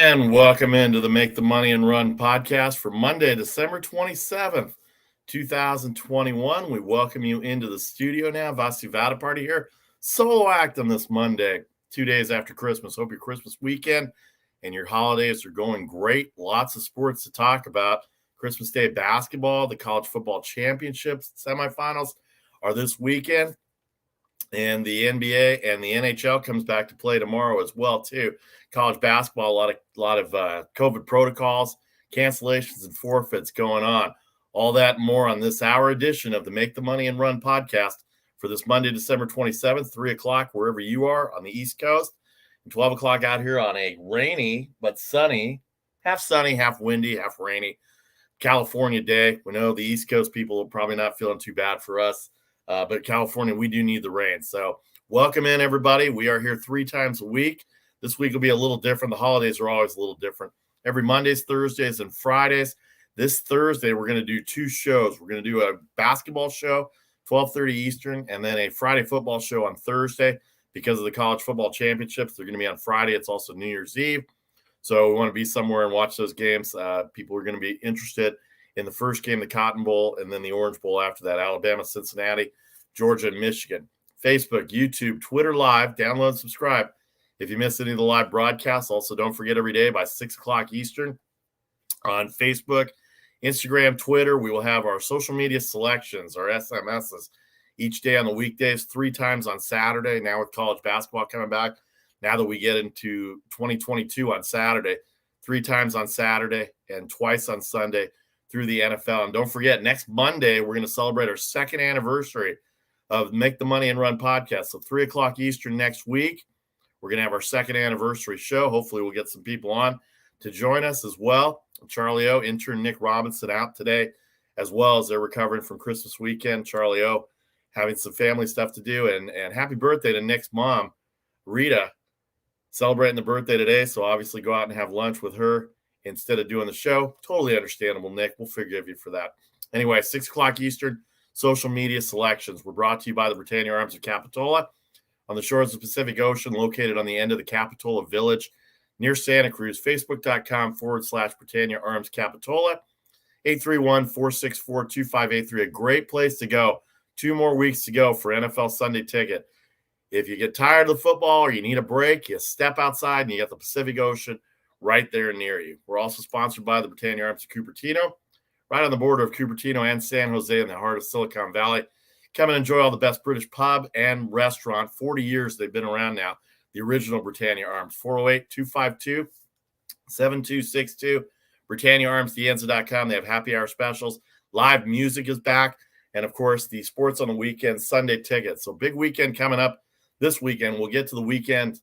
And welcome into the Make the Money and Run podcast for Monday, December 27th, 2021. We welcome you into the studio now. Vasi Vadaparty here. Solo act on this Monday, 2 days after Christmas. Hope your Christmas weekend and your holidays are going great. Lots of sports to talk about. Christmas Day basketball, the College Football Championship semifinals are this weekend. And the NBA and the NHL comes back to play tomorrow as well, too. College basketball, a lot of COVID protocols, cancellations, and forfeits going on. All that and more on this hour edition of the Make the Money and Run podcast for this Monday, December 27th, 3 o'clock, wherever you are on the East Coast, and 12 o'clock out here on a rainy but sunny, half windy, half rainy California day. We know the East Coast people are probably not feeling too bad for us. But California, we do need the rain. So welcome in, everybody. We are here 3 times a week. This week will be a little different. The holidays are always a little different. Every Mondays, Thursdays, and Fridays. This Thursday, we're going to do 2 shows. We're going to do a basketball show, 12:30 Eastern, and then a Friday football show on Thursday. Because of the College Football Championships, they're going to be on Friday. It's also New Year's Eve. So we want to be somewhere and watch those games. People are going to be interested in the first game, the Cotton Bowl, and then the Orange Bowl after that, Alabama, Cincinnati, Georgia, and Michigan. Facebook, YouTube, Twitter Live. Download and subscribe if you missed any of the live broadcasts. Also, don't forget every day by 6 o'clock Eastern on Facebook, Instagram, Twitter. We will have our social media selections, our SMSs, each day on the weekdays, 3 times on Saturday. Now with college basketball coming back, now that we get into 2022 on Saturday, 3 times on Saturday and twice on Sunday through the NFL. And don't forget, next Monday, we're going to celebrate our 2nd anniversary of Make the Money and Run podcast. So 3 o'clock Eastern next week, we're going to have our 2nd anniversary show. Hopefully we'll get some people on to join us as well. Charlie O, intern Nick Robinson out today, as well as they're recovering from Christmas weekend. Charlie O having some family stuff to do. And happy birthday to Nick's mom, Rita, celebrating the birthday today. So obviously go out and have lunch with her instead of doing the show. Totally understandable, Nick. We'll forgive you for that. Anyway, 6 o'clock Eastern, social media selections were brought to you by the Britannia Arms of Capitola on the shores of the Pacific Ocean, located on the end of the Capitola Village near Santa Cruz. Facebook.com/Britannia Arms Capitola, 831-464-2583. A great place to go. 2 more weeks to go for NFL Sunday Ticket. If you get tired of the football or you need a break, you step outside and you got the Pacific Ocean right there near you. We're also sponsored by the Britannia Arms of Cupertino, right on the border of Cupertino and San Jose in the heart of Silicon Valley. Come and enjoy all the best British pub and restaurant. 40 years they've been around now. The original Britannia Arms, 408-252-7262. BritanniaArmsTheEnza.com. They have happy hour specials. Live music is back. And, of course, the sports on the weekend, Sunday Tickets. So big weekend coming up this weekend. We'll get to the weekend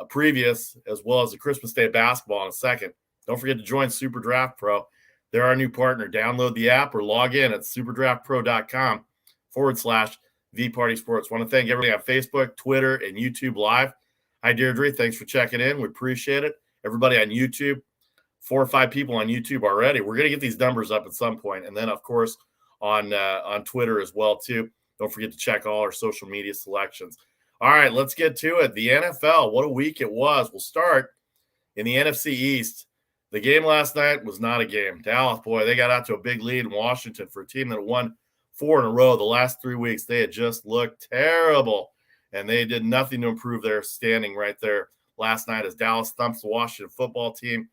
previous, as well as the Christmas Day basketball in a second. Don't forget to join Super Draft Pro. They're our new partner. Download the app or log in at superdraftpro.com/VPartySports. Want to thank everybody on Facebook, Twitter, and YouTube Live. Hi, Deirdre. Thanks for checking in. We appreciate it. Everybody on YouTube, 4 or 5 people on YouTube already. We're going to get these numbers up at some point. And then, of course, on Twitter as well, too. Don't forget to check all our social media selections. All right, let's get to it. The NFL, what a week it was. We'll start in the NFC East. The game last night was not a game. Dallas, boy, they got out to a big lead in Washington for a team that won 4 in a row. The last 3 weeks, they had just looked terrible, and they did nothing to improve their standing right there last night as Dallas thumps the Washington football team.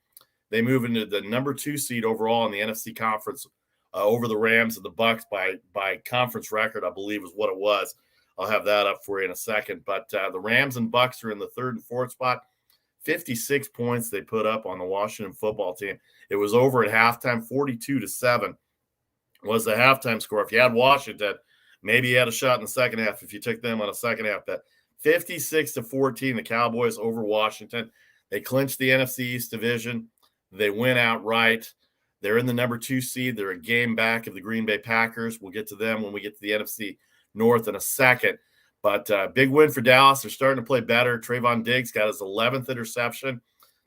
They move into the number 2 seed overall in the NFC conference over the Rams and the Bucs by conference record, I believe is what it was. I'll have that up for you in a second. But the Rams and Bucs are in the 3rd and 4th spot. 56 points they put up on the Washington football team. It was over at halftime, 42-7 was the halftime score. If you had Washington, maybe you had a shot in the second half if you took them on a second half bet. 56-14, the Cowboys over Washington. They clinched the NFC East division. They win outright. They're in the number 2 seed. They're a game back of the Green Bay Packers. We'll get to them when we get to the NFC North in a second. But big win for Dallas. They're starting to play better. Trayvon Diggs got his 11th interception,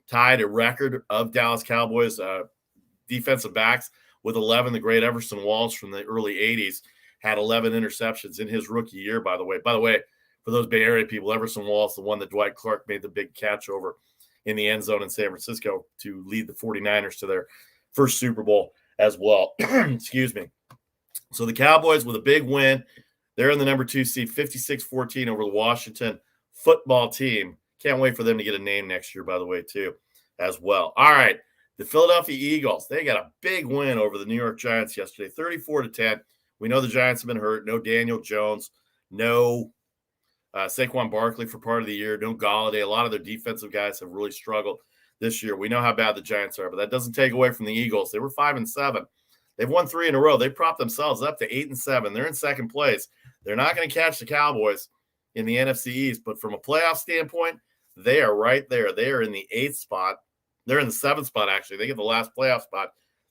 tied a record of Dallas Cowboys defensive backs with 11. The great Everson Walls from the early 80s had 11 interceptions in his rookie year, by the way. By the way, for those Bay Area people, Everson Walls, the one that Dwight Clark made the big catch over in the end zone in San Francisco to lead the 49ers to their first Super Bowl as well. Excuse me. So the Cowboys with a big win. They're in the number 2 seed, 56-14 over the Washington football team. Can't wait for them to get a name next year, by the way, too, as well. All right. The Philadelphia Eagles, they got a big win over the New York Giants yesterday, 34-10. We know the Giants have been hurt. No Daniel Jones, no Saquon Barkley for part of the year, no Galladay. A lot of their defensive guys have really struggled this year. We know how bad the Giants are, but that doesn't take away from the Eagles. They were 5-7. They've won 3 in a row. They propped themselves up to 8-7. They're in second place. They're not going to catch the Cowboys in the NFC East, but from a playoff standpoint, they are right there. They are in the 8th spot. They're in the 7th spot, actually. They get the last playoff spot.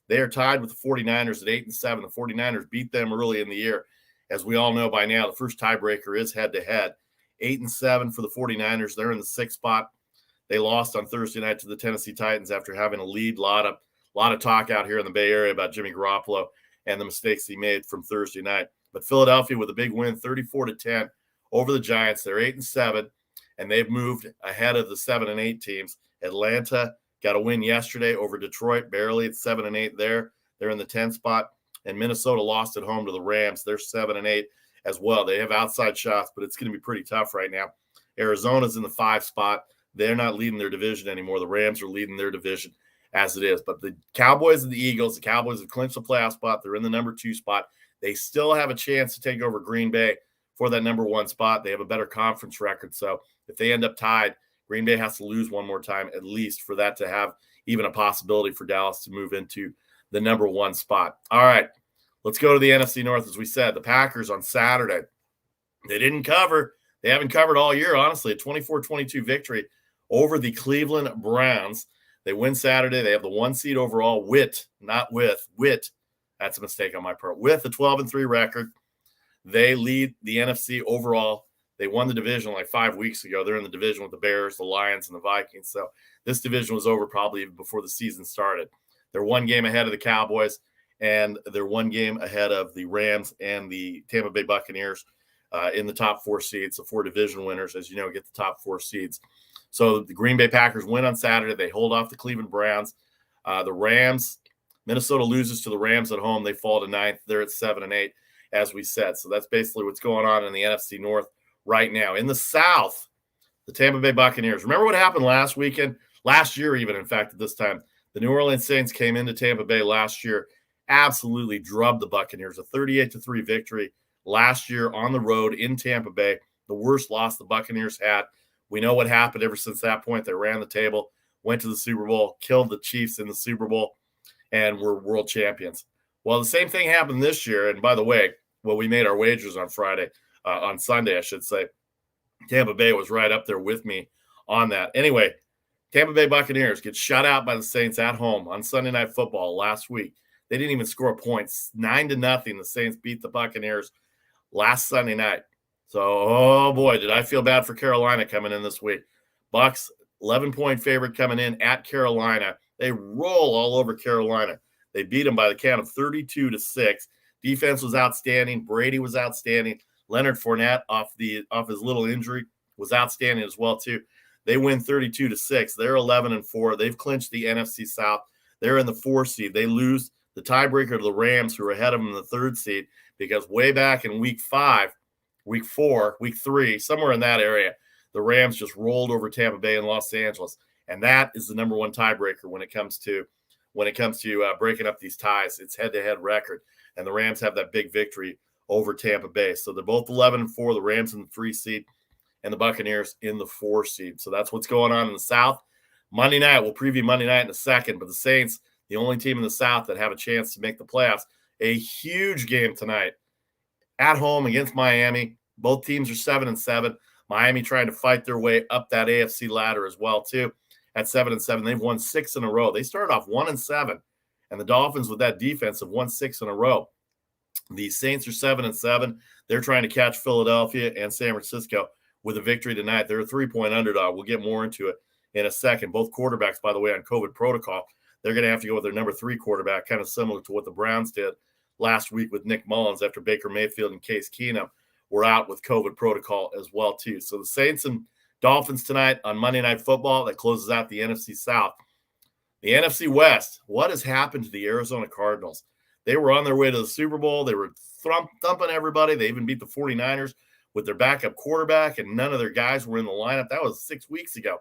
They are tied with the 49ers at 8-7. The 49ers beat them early in the year. As we all know by now, the first tiebreaker is head-to-head. 8-7 for the 49ers. They're in the 6th spot. They lost on Thursday night to the Tennessee Titans after having a lead. A lot of talk out here in the Bay Area about Jimmy Garoppolo and the mistakes he made from Thursday night. But Philadelphia with a big win, 34-10 over the Giants. They're 8-7, and they've moved ahead of the 7-8 teams. Atlanta got a win yesterday over Detroit, barely at 7-8 there. They're in the 10th spot. And Minnesota lost at home to the Rams. They're 7-8 as well. They have outside shots, but it's going to be pretty tough right now. Arizona's in the 5 spot. They're not leading their division anymore. The Rams are leading their division as it is. But the Cowboys and the Eagles, the Cowboys have clinched the playoff spot. They're in the number 2 spot. They still have a chance to take over Green Bay for that number 1 spot. They have a better conference record. So if they end up tied, Green Bay has to lose one more time at least for that to have even a possibility for Dallas to move into the number 1 spot. All right, let's go to the NFC North. As we said, the Packers on Saturday, they didn't cover. They haven't covered all year, honestly. A 24-22 victory over the Cleveland Browns. They win Saturday. They have the 1 seed overall. Wit. That's a mistake on my part. With a 12-3 record, they lead the NFC overall. They won the division like 5 weeks ago. They're in the division with the Bears, the Lions, and the Vikings. So this division was over probably even before the season started. They're 1 game ahead of the Cowboys, and they're 1 game ahead of the Rams and the Tampa Bay Buccaneers in the top 4 seeds. The 4 division winners, as you know, get the top 4 seeds. So the Green Bay Packers win on Saturday. They hold off the Cleveland Browns. The Rams, Minnesota loses to the Rams at home. They fall to 9th. They're at 7-8, as we said. So that's basically what's going on in the NFC North right now. In the South, the Tampa Bay Buccaneers. Remember what happened last year even, in fact, at this time. The New Orleans Saints came into Tampa Bay last year, absolutely drubbed the Buccaneers, a 38-3 victory last year on the road in Tampa Bay, the worst loss the Buccaneers had. We know what happened ever since that point. They ran the table, went to the Super Bowl, killed the Chiefs in the Super Bowl, and were world champions. Well, the same thing happened this year. And by the way, we made our wagers on Sunday, I should say. Tampa Bay was right up there with me on that. Anyway, Tampa Bay Buccaneers get shut out by the Saints at home on Sunday Night Football last week. They didn't even score points. 9-0. The Saints beat the Buccaneers last Sunday night. So, oh boy, did I feel bad for Carolina coming in this week. Bucks, 11-point favorite coming in at Carolina. They roll all over Carolina. They beat them by the count of 32-6. Defense was outstanding. Brady was outstanding. Leonard Fournette, off his little injury, was outstanding as well, too. They win 32-6. They're 11-4. They've clinched the NFC South. They're in the 4 seed. They lose the tiebreaker to the Rams, who are ahead of them in the 3rd seed, because way back in week 4, week 3, somewhere in that area, the Rams just rolled over Tampa Bay and Los Angeles. And that is the number 1 tiebreaker when it comes to breaking up these ties. It's head-to-head record. And the Rams have that big victory over Tampa Bay. So they're both 11-4, the Rams in the 3 seed and the Buccaneers in the 4 seed. So that's what's going on in the South. Monday night, we'll preview Monday night in a second, but the Saints, the only team in the South that have a chance to make the playoffs, a huge game tonight at home against Miami. Both teams are 7-7. Miami trying to fight their way up that AFC ladder as well, too. At 7-7, they've won 6 in a row. They started off 1-7, and the Dolphins with that defense have won 6 in a row. The Saints are 7-7. They're trying to catch Philadelphia and San Francisco with a victory tonight. They're a 3-point underdog. We'll get more into it in a second. Both quarterbacks, by the way, on COVID protocol. They're going to have to go with their number 3 quarterback, kind of similar to what the Browns did last week with Nick Mullins after Baker Mayfield and Case Keenum were out with COVID protocol as well, too. So the Saints and Dolphins tonight on Monday Night Football. That closes out the NFC South. The NFC West, what has happened to the Arizona Cardinals? They were on their way to the Super Bowl. They were thumping everybody. They even beat the 49ers with their backup quarterback, and none of their guys were in the lineup. That was 6 weeks ago.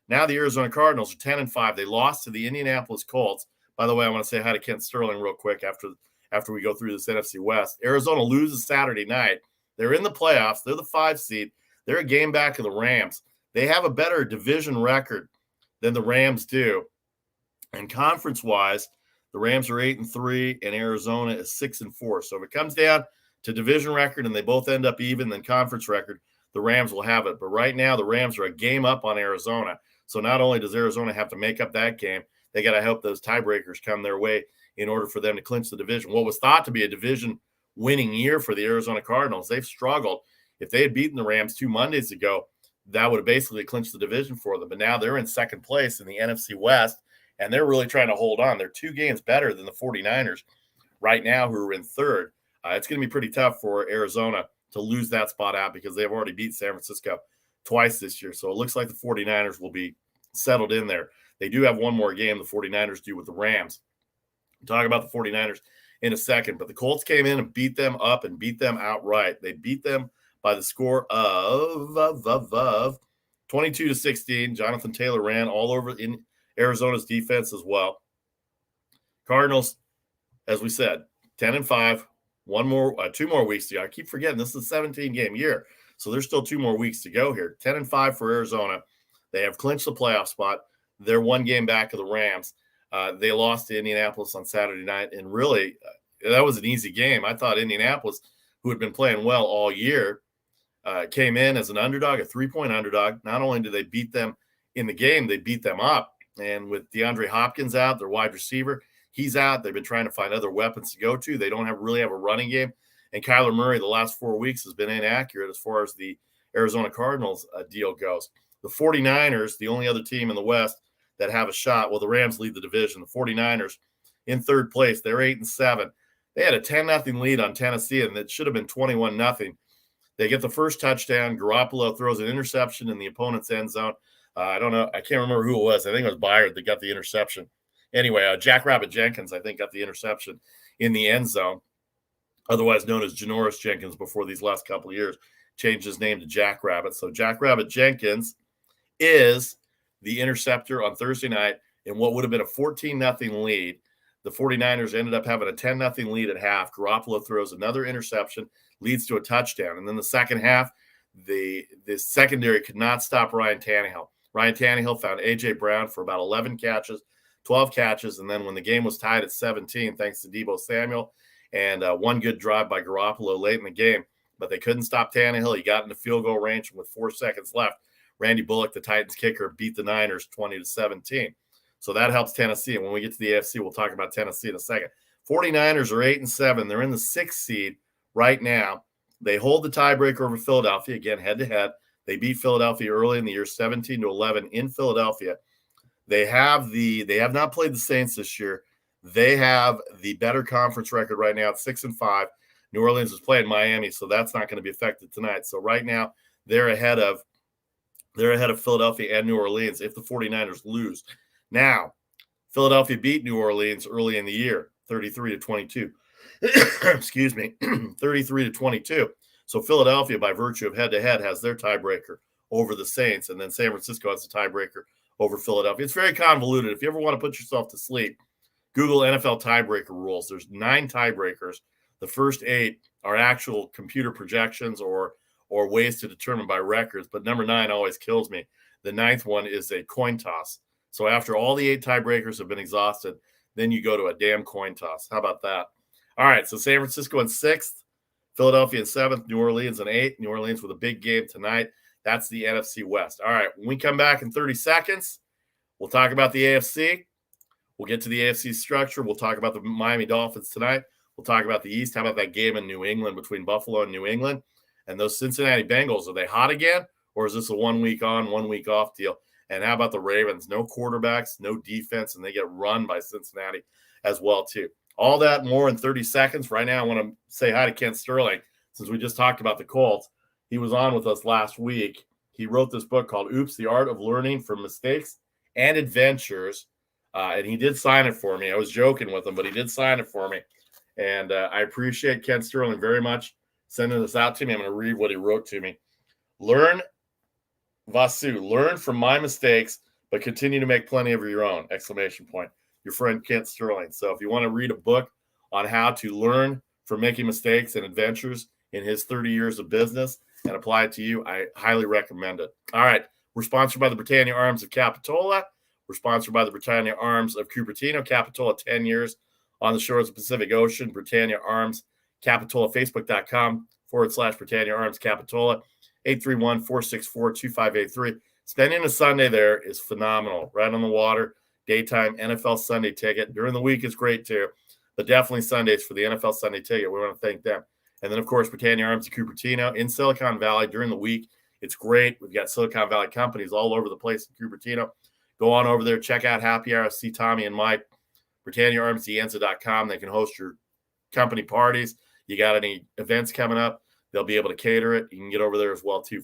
Now the Arizona Cardinals are 10-5. They lost to the Indianapolis Colts. By the way, I want to say hi to Kent Sterling real quick after we go through this NFC West. Arizona loses Saturday night. They're in the playoffs. They're the 5 seed. They're a game back of the Rams. They have a better division record than the Rams do. And conference-wise, the Rams are 8-3, and Arizona is 6-4. So if it comes down to division record and they both end up even, then conference record, the Rams will have it. But right now, the Rams are a game up on Arizona. So not only does Arizona have to make up that game, they got to hope those tiebreakers come their way in order for them to clinch the division. What was thought to be a division-winning year for the Arizona Cardinals, they've struggled. If they had beaten the Rams 2 Mondays ago, that would have basically clinched the division for them. But now they're in second place in the NFC West, and they're really trying to hold on. They're 2 games better than the 49ers right now, who are in third. It's going to be pretty tough for Arizona to lose that spot out because they've already beat San Francisco twice this year. So it looks like the 49ers will be settled in there. They do have one more game, the 49ers do, with the Rams. We'll talk about the 49ers in a second, but the Colts came in and beat them up and beat them outright. They beat them by the score of 22-16. Jonathan Taylor ran all over in Arizona's defense as well. Cardinals, as we said, 10-5. 2 more weeks to go. I keep forgetting this is a 17-game year, so there's still 2 more weeks to go here. 10-5 for Arizona. They have clinched the playoff spot. They're 1 game back of the Rams. They lost to Indianapolis on Saturday night, and really, that was an easy game. I thought Indianapolis, who had been playing well all year, came in as an underdog, a 3-point underdog. Not only did they beat them in the game, they beat them up. And with DeAndre Hopkins out, their wide receiver, he's out. They've been trying to find other weapons to go to. They don't really have a running game. And Kyler Murray, the last 4 weeks, has been inaccurate as far as the Arizona Cardinals deal goes. The 49ers, the only other team in the West that have a shot. Well, the Rams lead the division. The 49ers in third place. They're 8-7. They had a 10-0 lead on Tennessee, and it should have been 21-0. They get the first touchdown. Garoppolo throws an interception in the opponent's end zone. I don't know. I can't remember who it was. I think it was Byard that got the interception. Anyway, Jackrabbit Jenkins, I think, got the interception in the end zone, otherwise known as Janoris Jenkins before these last couple of years, changed his name to Jackrabbit. So Jackrabbit Jenkins is the interceptor on Thursday night in what would have been a 14-0 lead. The 49ers ended up having a 10-0 lead at half. Garoppolo throws another interception, leads to a touchdown. And then the second half, the secondary could not stop Ryan Tannehill. Ryan Tannehill found A.J. Brown for about 12 catches, and then when the game was tied at 17, thanks to Deebo Samuel, and 1 good drive by Garoppolo late in the game, but they couldn't stop Tannehill. He got into field goal range, and with 4 seconds left, Randy Bullock, the Titans kicker, beat the Niners 20-17. So that helps Tennessee, and when we get to the AFC, we'll talk about Tennessee in a second. 49ers are 8-7. They're in the 6th seed right now. They hold the tiebreaker over Philadelphia, again, head-to-head. They beat Philadelphia early in the year, 17-11 in Philadelphia. They have not played the Saints this year. They have the better conference record right now at 6-5. New Orleans is playing Miami, so that's not going to be affected tonight. So right now they're ahead of Philadelphia and New Orleans if the 49ers lose. Now, Philadelphia beat New Orleans early in the year, 33-22. Excuse me, 33-22. So Philadelphia, by virtue of head-to-head, has their tiebreaker over the Saints, and then San Francisco has the tiebreaker over Philadelphia. It's very convoluted. If you ever want to put yourself to sleep, Google NFL tiebreaker rules. There's 9 tiebreakers. The first 8 are actual computer projections or ways to determine by records, but number 9 always kills me. The 9th one is a coin toss. So after all the 8 tiebreakers have been exhausted, then you go to a damn coin toss. How about that? All right, so San Francisco in 6th, Philadelphia in 7th, New Orleans in 8th. New Orleans with a big game tonight. That's the NFC West. All right, when we come back in 30 seconds, we'll talk about the AFC. We'll get to the AFC structure. We'll talk about the Miami Dolphins tonight. We'll talk about the East. How about that game in New England between Buffalo and New England? And those Cincinnati Bengals, are they hot again? Or is this a 1 week on, 1 week off deal? And how about the Ravens? No quarterbacks, no defense, and they get run by Cincinnati as well, too. All that and more in 30 seconds. Right now, I want to say hi to Kent Sterling, since we just talked about the Colts. He was on with us last week, He wrote this book called Oops, The Art of Learning from Mistakes and Adventures. And he did sign it for me. I was joking with him, but he did sign it for me. And I appreciate Ken Sterling very much sending this out to me. I'm going to read what he wrote to me. Learn from my mistakes, but continue to make plenty of your own! Exclamation point. Your friend Kent Sterling. So if you want to read a book on how to learn from making mistakes and adventures in his 30 years of business and apply it to you, I highly recommend it. All right. We're sponsored by the Britannia Arms of Capitola. We're sponsored by the Britannia Arms of Cupertino. Capitola, 10 years on the shores of the Pacific Ocean. Britannia Arms Capitola. Facebook.com/Britannia Arms Capitola. 831-464-2583. Spending a Sunday there is phenomenal. Right on the water. Daytime NFL Sunday ticket. During the week is great too, but definitely Sundays for the NFL Sunday ticket. We want to thank them. And then, of course, Britannia Arms of Cupertino in Silicon Valley during the week. It's great. We've got Silicon Valley companies all over the place in Cupertino. Go on over there. Check out Happy Hour. See Tommy and Mike. BritanniaArmsDienza.com. They can host your company parties. You got any events coming up, they'll be able to cater it. You can get over there as well, too.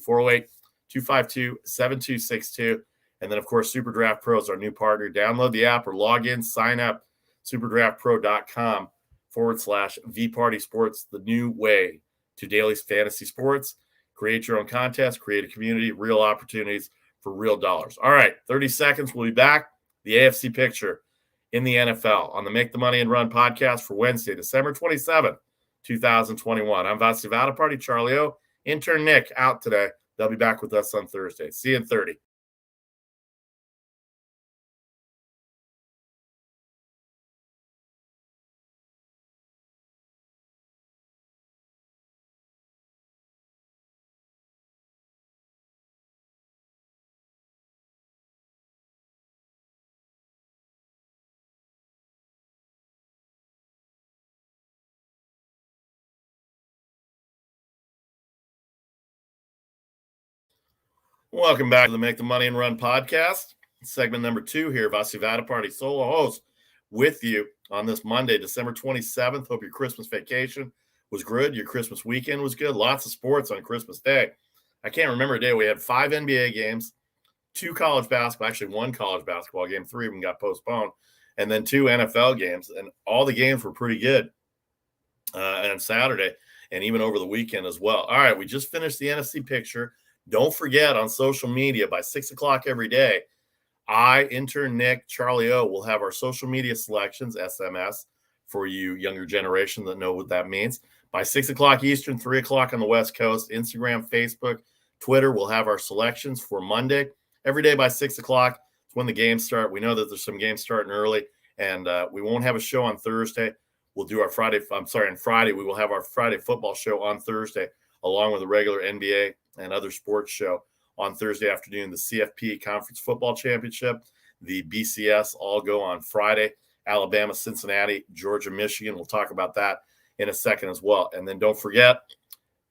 408-252-7262. And then, of course, Super Draft Pro is our new partner. Download the app or log in, sign up, superdraftpro.com/VParty Sports, the new way to daily fantasy sports. Create your own contest, create a community, real opportunities for real dollars. All right, 30 seconds. We'll be back. The AFC picture in the NFL on the Make the Money and Run podcast for Wednesday, December 27th, 2021. I'm Vassy Vadaparty, Charlie O. Intern Nick out today. They'll be back with us on Thursday. See you in 30. Welcome back to the Make the Money and Run podcast, segment number 2 here. Vassy Vadaparty, solo host with you on this Monday, December 27th. Hope your Christmas vacation was good. Your Christmas weekend was good. Lots of sports on Christmas Day. I can't remember a day. We had 5 NBA games, 2 college basketball, actually 1 college basketball game. 3 of them got postponed, and then 2 NFL games. And all the games were pretty good on Saturday and even over the weekend as well. All right, we just finished the NFC picture. Don't forget, on social media by 6 o'clock every day, I, intern Nick, Charlie O, will have our social media selections, SMS, for you younger generation that know what that means. By 6 o'clock Eastern, 3 o'clock on the West Coast, Instagram, Facebook, Twitter, we'll have our selections for Monday. Every day by 6 o'clock, it's when the games start. We know that there's some games starting early, and we won't have a show on Thursday. We'll do our Friday. On Friday, we will have our Friday football show on Thursday, along with the regular NBA and other sports show on Thursday afternoon. The CFP Conference Football Championship, the BCS all go on Friday. Alabama, Cincinnati, Georgia, Michigan. We'll talk about that in a second as well. And then don't forget,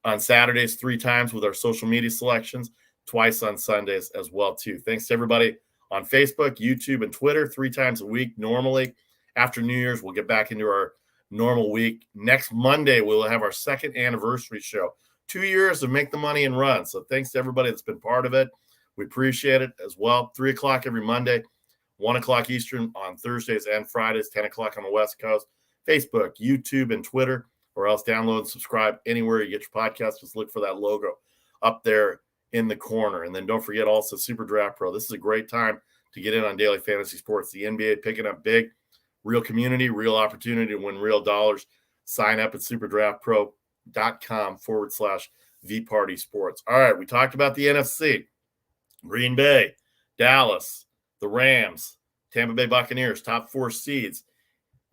on Saturdays, 3 times with our social media selections, twice on Sundays as well, too. Thanks to everybody on Facebook, YouTube, and Twitter, 3 times a week normally. After New Year's, we'll get back into our normal week. Next Monday, we'll have our 2nd anniversary show. 2 years of Make the Money and Run. So thanks to everybody that's been part of it. We appreciate it as well. 3 o'clock every Monday, 1 o'clock Eastern on Thursdays and Fridays, 10 o'clock on the West Coast. Facebook, YouTube, and Twitter, or else download and subscribe anywhere you get your podcast. Just look for that logo up there in the corner. And then don't forget also Super Draft Pro. This is a great time to get in on daily fantasy sports. The NBA picking up big. Real community, real opportunity to win real dollars. Sign up at superdraftpro.com/VParty Sports. All right, we talked about the NFC. Green Bay, Dallas, the Rams, Tampa Bay Buccaneers, top 4 seeds.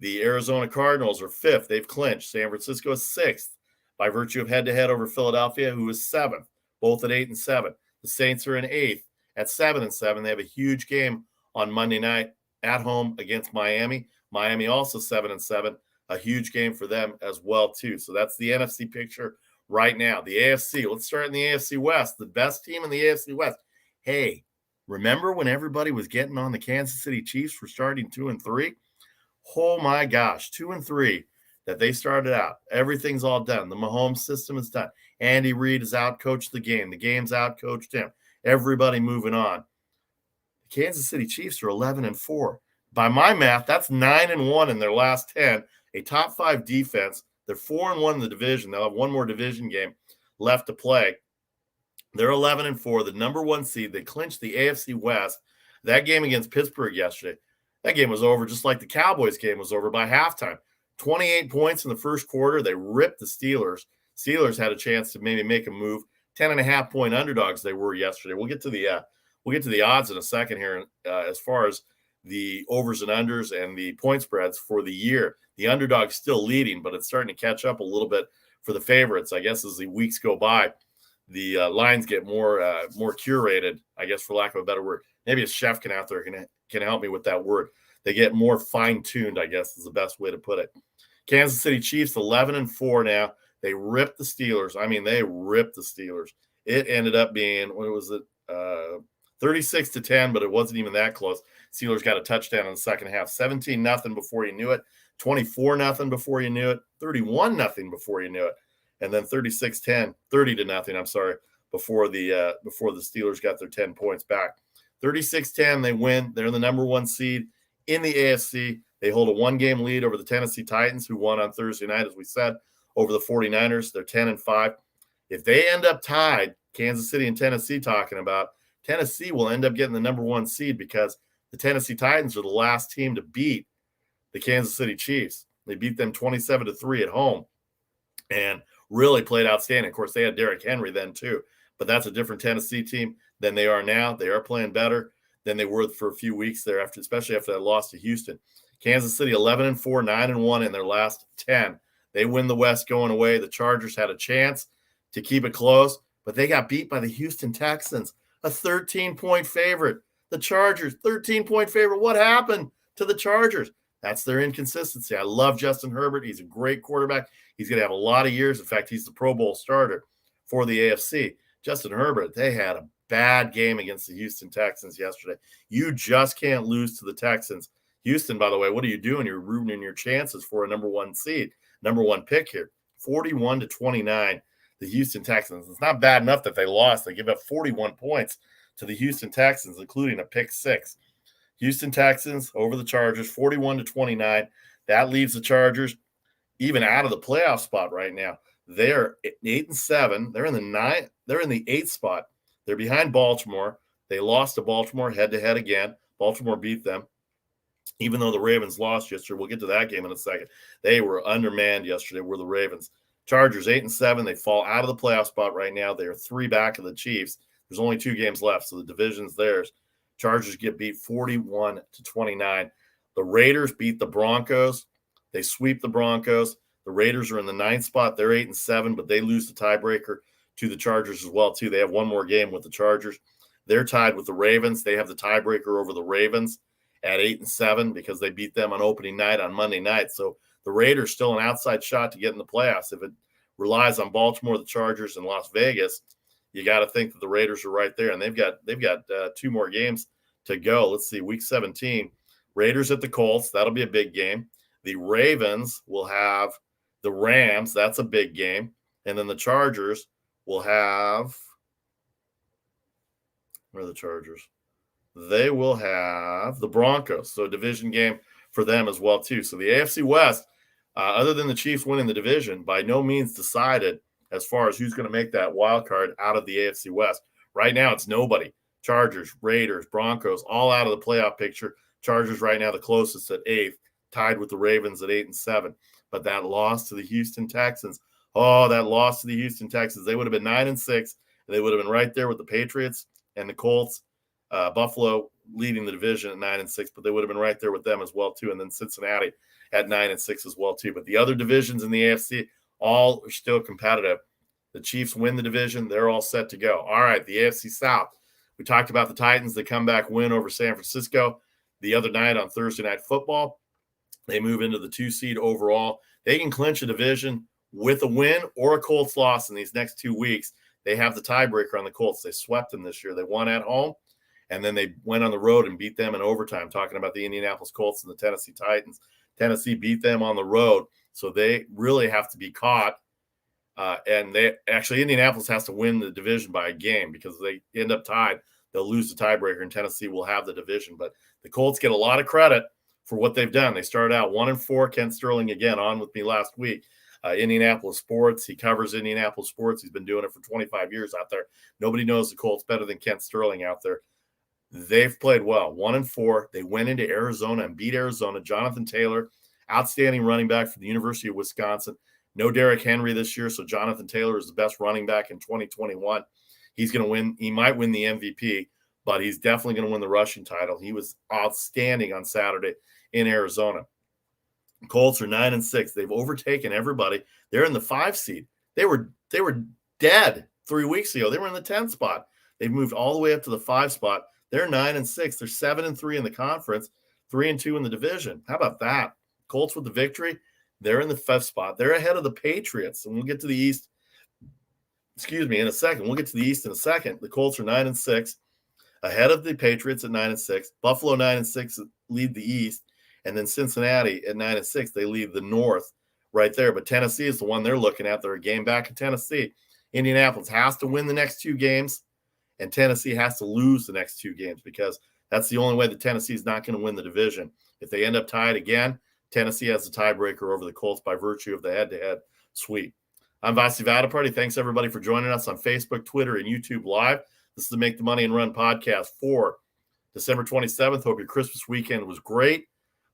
The Arizona Cardinals are 5th. They've clinched. San Francisco is 6th by virtue of head-to-head over Philadelphia, who is 7th, both at 8-7. The Saints are in 8th at 7-7. They have a huge game on Monday night at home against Miami. Miami also 7-7. A huge game for them as well, too. So that's the NFC picture right now. The AFC, let's start in the AFC West. The best team in the AFC West. Hey, remember when everybody was getting on the Kansas City Chiefs for starting 2-3? Oh, my gosh, 2-3 that they started out. Everything's all done. The Mahomes system is done. Andy Reid has outcoached the game. The game's outcoached him. everybody moving on. The Kansas City Chiefs are 11-4. By my math, that's 9-1 in their last 10. A top 5 defense. They're 4-1 in the division. They'll have one more division game left to play. They're 11-4, the number 1 seed. They clinched the AFC West. That game against Pittsburgh yesterday, that game was over just like the Cowboys game was over by halftime. 28 points in the first quarter. They ripped the Steelers. Steelers had a chance to maybe make a move. 10.5-point underdogs they were yesterday. We'll get to the odds in a second here as far as the overs and unders and the point spreads for the year. The underdog's still leading, but it's starting to catch up a little bit for the favorites. I guess as the weeks go by, the lines get more curated, I guess, for lack of a better word. Maybe a chef can out there can help me with that word. They get more fine-tuned, I guess is the best way to put it. Kansas City Chiefs, 11-4 now. They ripped the Steelers. I mean, they ripped the Steelers. It ended up being, what was it, 36-10, but it wasn't even that close. Steelers got a touchdown in the second half. 17-0 before you knew it. 24-0 before you knew it. 31-0 before you knew it. And then 30-0, I'm sorry, before the Steelers got their 10 points back. 36-10, they win. They're the number 1 seed in the AFC. They hold a 1-game lead over the Tennessee Titans, who won on Thursday night, as we said, over the 49ers. They're 10-5. If they end up tied, Kansas City and Tennessee talking about, Tennessee will end up getting the number 1 seed because the Tennessee Titans are the last team to beat the Kansas City Chiefs. They beat them 27-3 at home and really played outstanding. Of course, they had Derrick Henry then too, but that's a different Tennessee team than they are now. They are playing better than they were for a few weeks there, especially after that loss to Houston. Kansas City 11-4, 9-1 in their last 10. They win the West going away. The Chargers had a chance to keep it close, but they got beat by the Houston Texans, a 13-point favorite. The Chargers, 13-point favorite. What happened to the Chargers? That's their inconsistency. I love Justin Herbert. He's a great quarterback. He's going to have a lot of years. In fact, he's the Pro Bowl starter for the AFC. Justin Herbert, they had a bad game against the Houston Texans yesterday. You just can't lose to the Texans. Houston, by the way, what are you doing? You're ruining your chances for a number 1 seed, number 1 pick here. 41-29, the Houston Texans. It's not bad enough that they lost. They give up 41 points to the Houston Texans, including a pick 6. Houston Texans over the Chargers, 41-29. That leaves the Chargers even out of the playoff spot right now. They're 8-7. They're in the 9th. They're in the 8th spot. They're behind Baltimore. They lost to Baltimore head-to-head again. Baltimore beat them, even though the Ravens lost yesterday. We'll get to that game in a second. They were undermanned yesterday, were the Ravens. Chargers 8-7. They fall out of the playoff spot right now. They are 3 back of the Chiefs. There's only 2 games left, so the division's theirs. Chargers get beat 41-29. The Raiders beat the Broncos. They sweep the Broncos. The Raiders are in the 9th spot. They're 8-7, but they lose the tiebreaker to the Chargers as well, too. They have one more game with the Chargers. They're tied with the Ravens. They have the tiebreaker over the Ravens at 8-7 because they beat them on opening night on Monday night. So the Raiders still an outside shot to get in the playoffs. If it relies on Baltimore, the Chargers, and Las Vegas, you got to think that the Raiders are right there, and they've got 2 more games to go. Let's see, Week 17, Raiders at the Colts. That'll be a big game. The Ravens will have the Rams. That's a big game. And then the Chargers will have – where are the Chargers? They will have the Broncos. So a division game for them as well, too. So the AFC West, other than the Chiefs winning the division, by no means decided as far as who's going to make that wild card out of the AFC West. Right now, it's nobody. Chargers, Raiders, Broncos, all out of the playoff picture. Chargers right now the closest at 8th, tied with the Ravens at 8-7. But that loss to the Houston Texans, they would have been 9-6, and they would have been right there with the Patriots and the Colts. Buffalo leading the division at 9-6, but they would have been right there with them as well, too. And then Cincinnati at 9-6 as well, too. But the other divisions in the AFC, all are still competitive. The Chiefs win the division. They're all set to go. All right, the AFC South. We talked about the Titans, the comeback win over San Francisco the other night on Thursday Night Football. They move into the 2 seed overall. They can clinch a division with a win or a Colts loss in these next 2 weeks. They have the tiebreaker on the Colts. They swept them this year. They won at home, and then they went on the road and beat them in overtime, talking about the Indianapolis Colts and the Tennessee Titans. Tennessee beat them on the road, so they really have to be caught And Indianapolis has to win the division by a game because they end up tied. They'll lose the tiebreaker, and Tennessee will have the division. But the Colts get a lot of credit for what they've done. They started out 1-4. Kent Sterling, again, on with me last week. Indianapolis sports. He covers Indianapolis sports. He's been doing it for 25 years out there. Nobody knows the Colts better than Kent Sterling out there. They've played well. 1-4. They went into Arizona and beat Arizona. Jonathan Taylor, outstanding running back from the University of Wisconsin. No Derrick Henry this year, so Jonathan Taylor is the best running back in 2021. He's going to win. He might win the MVP, but he's definitely going to win the rushing title. He was outstanding on Saturday in Arizona. Colts are 9-6. They've overtaken everybody. They're in the 5 seed. They were dead 3 weeks ago. They were in the 10th spot. They've moved all the way up to the 5 spot. They're 9-6. They're 7-3 in the conference, 3-2 in the division. How about that? Colts with the victory. They're in the 5th spot. They're ahead of the Patriots, and we'll get to the East. In a second. We'll get to the East in a second. The Colts are 9-6, ahead of the Patriots at 9-6. Buffalo 9-6 lead the East. And then Cincinnati at 9-6, they lead the North right there. But Tennessee is the one they're looking at. They're a game back in Tennessee. Indianapolis has to win the next 2 games, and Tennessee has to lose the next 2 games because that's the only way that Tennessee is not going to win the division. If they end up tied again, Tennessee has the tiebreaker over the Colts by virtue of the head-to-head sweep. I'm Afc West. Thanks, everybody, for joining us on Facebook, Twitter, and YouTube Live. This is the Make the Money and Run podcast for December 27th. Hope your Christmas weekend was great.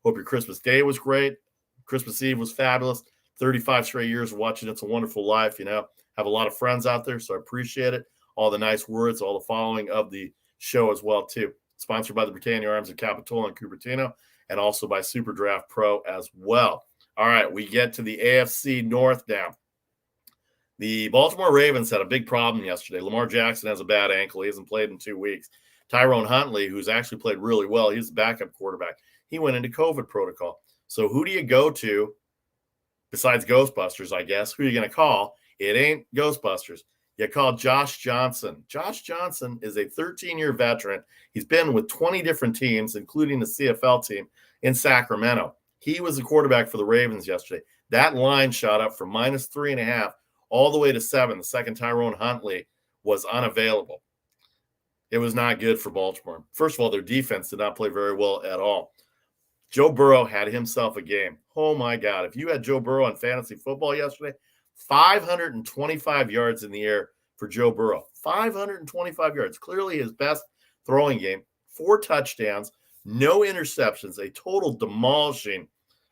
Hope your Christmas Day was great. Christmas Eve was fabulous. 35 straight years of watching It's a Wonderful Life. Have a lot of friends out there, so I appreciate it. All the nice words, all the following of the show as well, too. Sponsored by the Britannia Arms of Capitola and Cupertino, and also by Super Draft Pro as well. All right, we get to the AFC North now. The Baltimore Ravens had a big problem yesterday. Lamar Jackson has a bad ankle. He hasn't played in 2 weeks. Tyrone Huntley, who's actually played really well, he's the backup quarterback. He went into COVID protocol. So who do you go to besides Ghostbusters, I guess? Who are you going to call? It ain't Ghostbusters. You call Josh Johnson. Josh Johnson is a 13-year veteran. He's been with 20 different teams, including the CFL team in Sacramento. He was the quarterback for the Ravens yesterday. That line shot up from -3.5 all the way to 7. The second Tyrone Huntley was unavailable. It was not good for Baltimore. First of all, their defense did not play very well at all. Joe Burrow had himself a game. Oh, my God. If you had Joe Burrow on fantasy football yesterday, 525 yards in the air for Joe Burrow. 525 yards. Clearly his best throwing game. 4 touchdowns, no interceptions, a total demolishing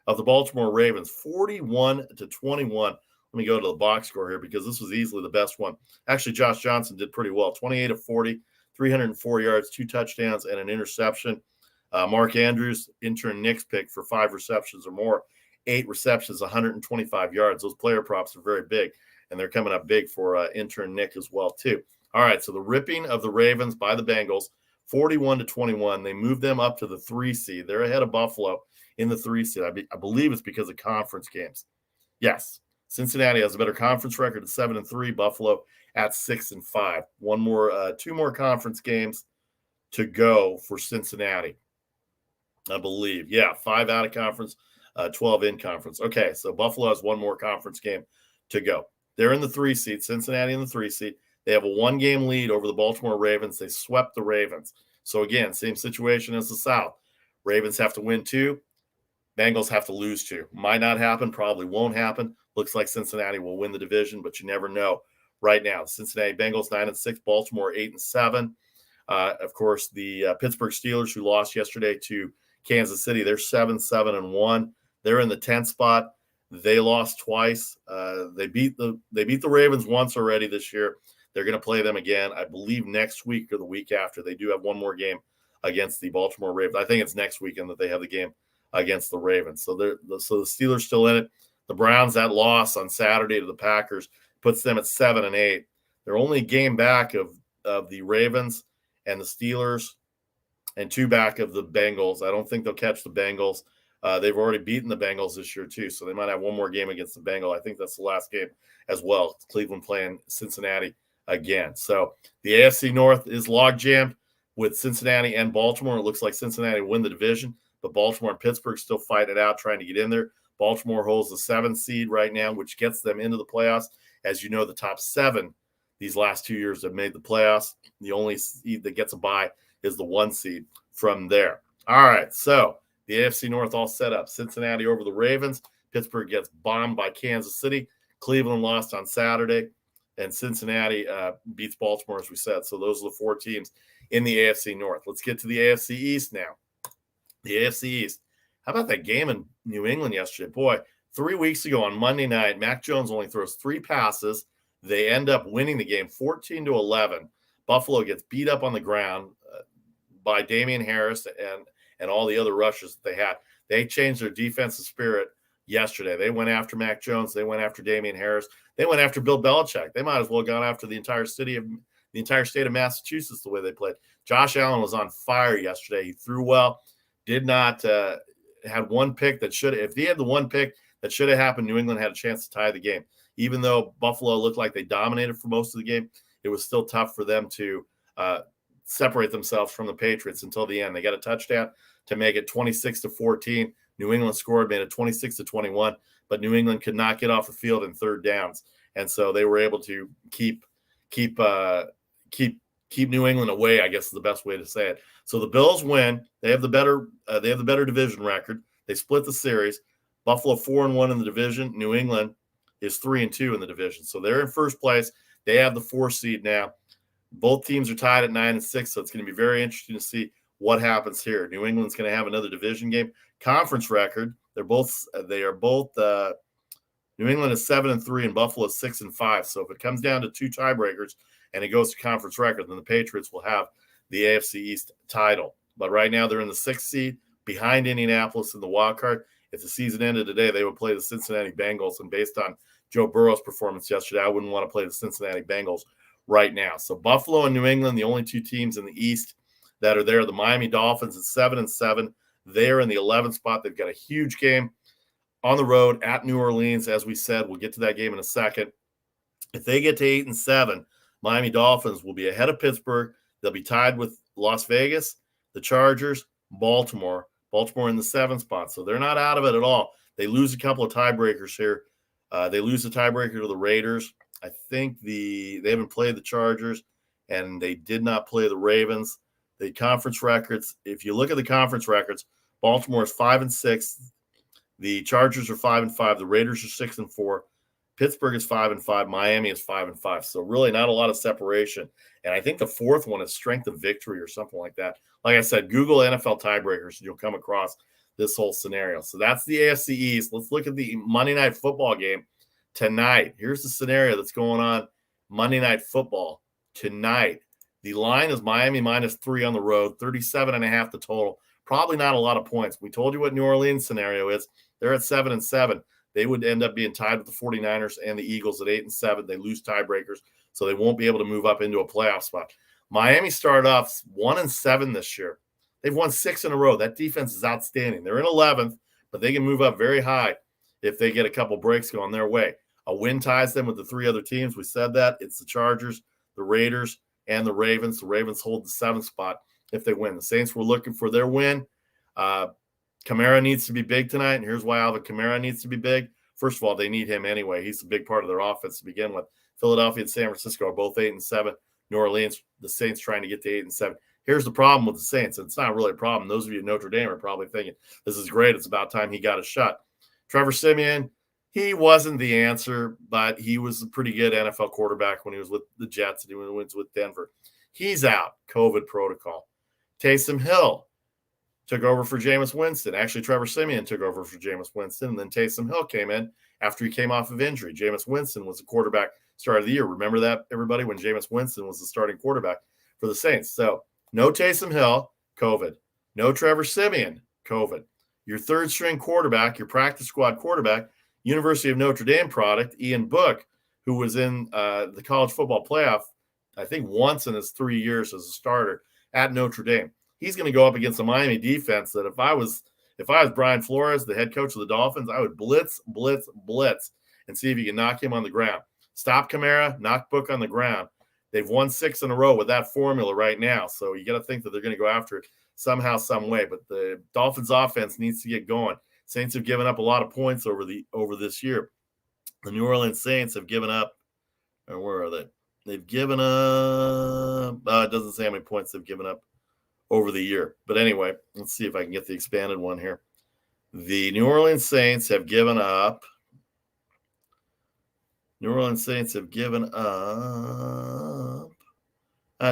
of the Baltimore Ravens, 41-21. Let me go to the box score here because this was easily the best one. Actually, Josh Johnson did pretty well. 28 of 40, 304 yards, 2 touchdowns, and an interception. Mark Andrews, intern Nick's pick for 5 receptions or more, 8 receptions, 125 yards. Those player props are very big, and they're coming up big for intern Nick as well, too. All right, so the ripping of the Ravens by the Bengals, 41-21. They moved them up to the 3 seed. They're ahead of Buffalo in the 3 seed. I believe it's because of conference games. Yes, Cincinnati has a better conference record at 7-3. Buffalo at 6-5. 2 more conference games to go for Cincinnati, I believe. Yeah, 5 out of conference, 12 in conference. Okay, so Buffalo has 1 more conference game to go. They're in the 3 seed, Cincinnati in the 3 seed. They have a 1-game lead over the Baltimore Ravens. They swept the Ravens. So, again, same situation as the South. Ravens have to win 2. Bengals have to lose 2. Might not happen, probably won't happen. Looks like Cincinnati will win the division, but you never know right now. Cincinnati Bengals 9-6, Baltimore 8-7. Of course, the Pittsburgh Steelers, who lost yesterday to Kansas City, they're 7-1. They're in the 10th spot. They lost twice. They beat the Ravens once already this year. They're going to play them again, I believe, next week or the week after. They do have 1 more game against the Baltimore Ravens. I think it's next weekend that they have the game against the Ravens. So the Steelers still in it. The Browns, that loss on Saturday to the Packers puts them at 7-8. They're only a game back of the Ravens and the Steelers, and 2 back of the Bengals. I don't think they'll catch the Bengals. They've already beaten the Bengals this year, too, so they might have 1 more game against the Bengals. I think that's the last game as well. Cleveland playing Cincinnati again. So the AFC North is logjammed with Cincinnati and Baltimore. It looks like Cincinnati will win the division, but Baltimore and Pittsburgh still fighting it out, trying to get in there. Baltimore holds the 7th seed right now, which gets them into the playoffs As you know, the top 7 these last 2 years have made the playoffs. The only seed that gets a bye is the 1 seed from there. All right, so the AFC North all set up. Cincinnati over the Ravens. Pittsburgh gets bombed by Kansas City. Cleveland lost on Saturday. And Cincinnati beats Baltimore, as we said. So those are the 4 teams in the AFC North. Let's get to the AFC East now. The AFC East. How about that game in New England yesterday? Boy, 3 weeks ago on Monday night, Mac Jones only throws 3 passes. They end up winning the game 14-11. Buffalo gets beat up on the ground by Damian Harris and all the other rushers that they had. They changed their defensive spirit yesterday. They went after Mac Jones. They went after Damian Harris. They went after Bill Belichick. They might as well have gone after the entire state of Massachusetts the way they played. Josh Allen was on fire yesterday. He threw well. Did not had one pick that should have. If he had the one pick that should have happened, New England had a chance to tie the game. Even though Buffalo looked like they dominated for most of the game, it was still tough for them to separate themselves from the Patriots until the end. They got a touchdown to make it 26-14. New England scored, made it 26-21, but New England could not get off the field in third downs, and so they were able to keep New England away, I guess is the best way to say it. So the Bills win. They have the better division record. They split the series. Buffalo 4-1 in the division. New England is 3-2 in the division. So they're in first place. They have the 4 seed now. Both teams are tied at 9-6, so it's going to be very interesting to see what happens here. New England's going to have another division game. Conference record, they are both New England is 7-3 and Buffalo is 6-5. So if it comes down to 2 tiebreakers and it goes to conference record, then the Patriots will have the AFC East title. But right now they're in the 6th seed behind Indianapolis in the wild card. If the season ended today, they would play the Cincinnati Bengals. And based on Joe Burrow's performance yesterday, I wouldn't want to play the Cincinnati Bengals right now. So Buffalo and New England, the only 2 teams in the East that are there. The Miami Dolphins at 7-7. They're in the 11th spot. They've got a huge game on the road at New Orleans. As we said, we'll get to that game in a second. If they get to 8-7, Miami Dolphins will be ahead of Pittsburgh. They'll be tied with Las Vegas, the Chargers, Baltimore in the 7th spot. So they're not out of it at all. They lose a couple of tiebreakers here. They lose the tiebreaker to the Raiders. I think they haven't played the Chargers, and they did not play the Ravens. The conference records, if you look at the conference records, Baltimore is 5-6. The Chargers are 5-5. The Raiders are 6-4. Pittsburgh is 5-5. Miami is 5-5. So really not a lot of separation. And I think the 4th one is strength of victory or something like that. Like I said, Google NFL tiebreakers and you'll come across this whole scenario. So that's the AFC East. Let's look at the Monday Night Football game tonight. Here's the scenario that's going on Monday Night Football tonight. The line is Miami -3 on the road, 37.5 the total. Probably not a lot of points. We told you what New Orleans scenario is. They're at 7-7. They would end up being tied with the 49ers and the Eagles at 8-7. They lose tiebreakers, so they won't be able to move up into a playoff spot. Miami started off 1-7 this year. They've won 6 in a row. That defense is outstanding. They're in 11th, but they can move up very high if they get a couple breaks going their way. A win ties them with the 3 other teams. We said that. It's the Chargers, the Raiders, and the Ravens. The Ravens hold the 7th spot if they win. The Saints were looking for their win. Kamara needs to be big tonight, and here's why Alvin Kamara needs to be big. First of all, they need him anyway. He's a big part of their offense to begin with. Philadelphia and San Francisco are both 8-7. New Orleans, the Saints trying to get to 8-7. Here's the problem with the Saints. It's not really a problem. Those of you at Notre Dame are probably thinking, this is great. It's about time he got a shot. Trevor Siemian, he wasn't the answer, but he was a pretty good NFL quarterback when he was with the Jets and he was with Denver. He's out, COVID protocol. Taysom Hill took over for Jameis Winston. Actually, Trevor Siemian took over for Jameis Winston, and then Taysom Hill came in after he came off of injury. Jameis Winston was the quarterback start of the year. Remember that, everybody, when Jameis Winston was the starting quarterback for the Saints. So no Taysom Hill, COVID. No Trevor Siemian, COVID. Your third-string quarterback, your practice squad quarterback, University of Notre Dame product, Ian Book, who was in the college football playoff, I think once in his 3 years as a starter at Notre Dame. He's going to go up against a Miami defense that if I was Brian Flores, the head coach of the Dolphins, I would blitz, and see if you can knock him on the ground. Stop Kamara, knock Book on the ground. They've won 6 in a row with that formula right now, so you got to think that they're going to go after it somehow, some way. But the Dolphins' offense needs to get going. Saints have given up a lot of points over this year. The New Orleans Saints have given up Or where are they? They've given up. It doesn't say how many points they've given up over the year. But anyway, let's see if I can get the expanded one here. The New Orleans Saints have given up. It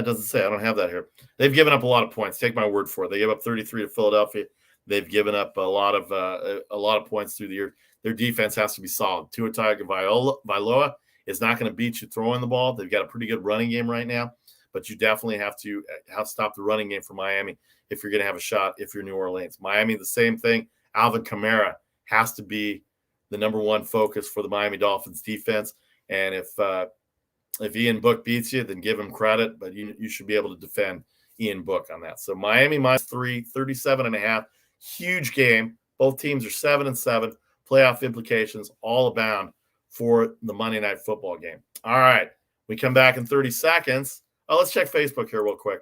doesn't say. I don't have that here. They've given up a lot of points. Take my word for it. They gave up 33 to Philadelphia. They've given up a lot of points through the year. Their defense has to be solid. Tua Tagovailoa is not going to beat you throwing the ball. They've got a pretty good running game right now, but you definitely have to stop the running game for Miami if you're going to have a shot if you're New Orleans. Miami, the same thing. Alvin Kamara has to be the number one focus for the Miami Dolphins defense. And if Ian Book beats you, then give him credit, but you should be able to defend Ian Book on that. So Miami -3, 37.5, huge game. Both teams are 7-7. Playoff implications all abound for the Monday Night Football game. All right, we come back in 30 seconds. Let's check Facebook here real quick.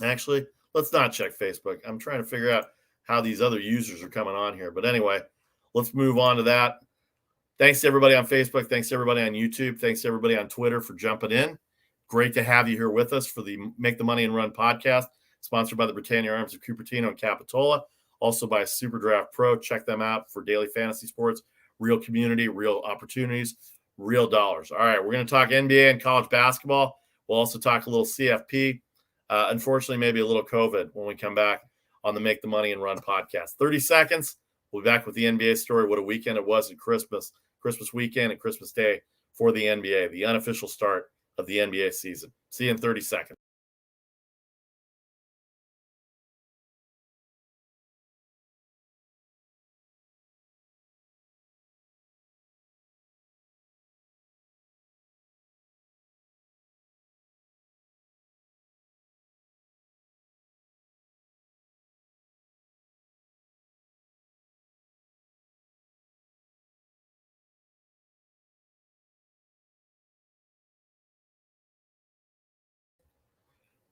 Actually, let's not check Facebook. I'm trying to figure out how these other users are coming on here. But anyway, let's move on to that. Thanks to everybody on Facebook. Thanks to everybody on YouTube. Thanks to everybody on Twitter for jumping in. Great to have you here with us for the Make the Money and Run podcast, sponsored by the Britannia Arms of Cupertino and Capitola, also by Super Draft Pro. Check them out for daily fantasy sports, real community, real opportunities, real dollars. All right, we're going to talk NBA and college basketball. We'll also talk a little CFP. Unfortunately, maybe a little COVID when we come back on the Make the Money and Run podcast. 30 seconds. We'll be back with the NBA story. What a weekend it was at Christmas weekend and Christmas Day for the NBA, the unofficial start of the NBA season. See you in 30 seconds.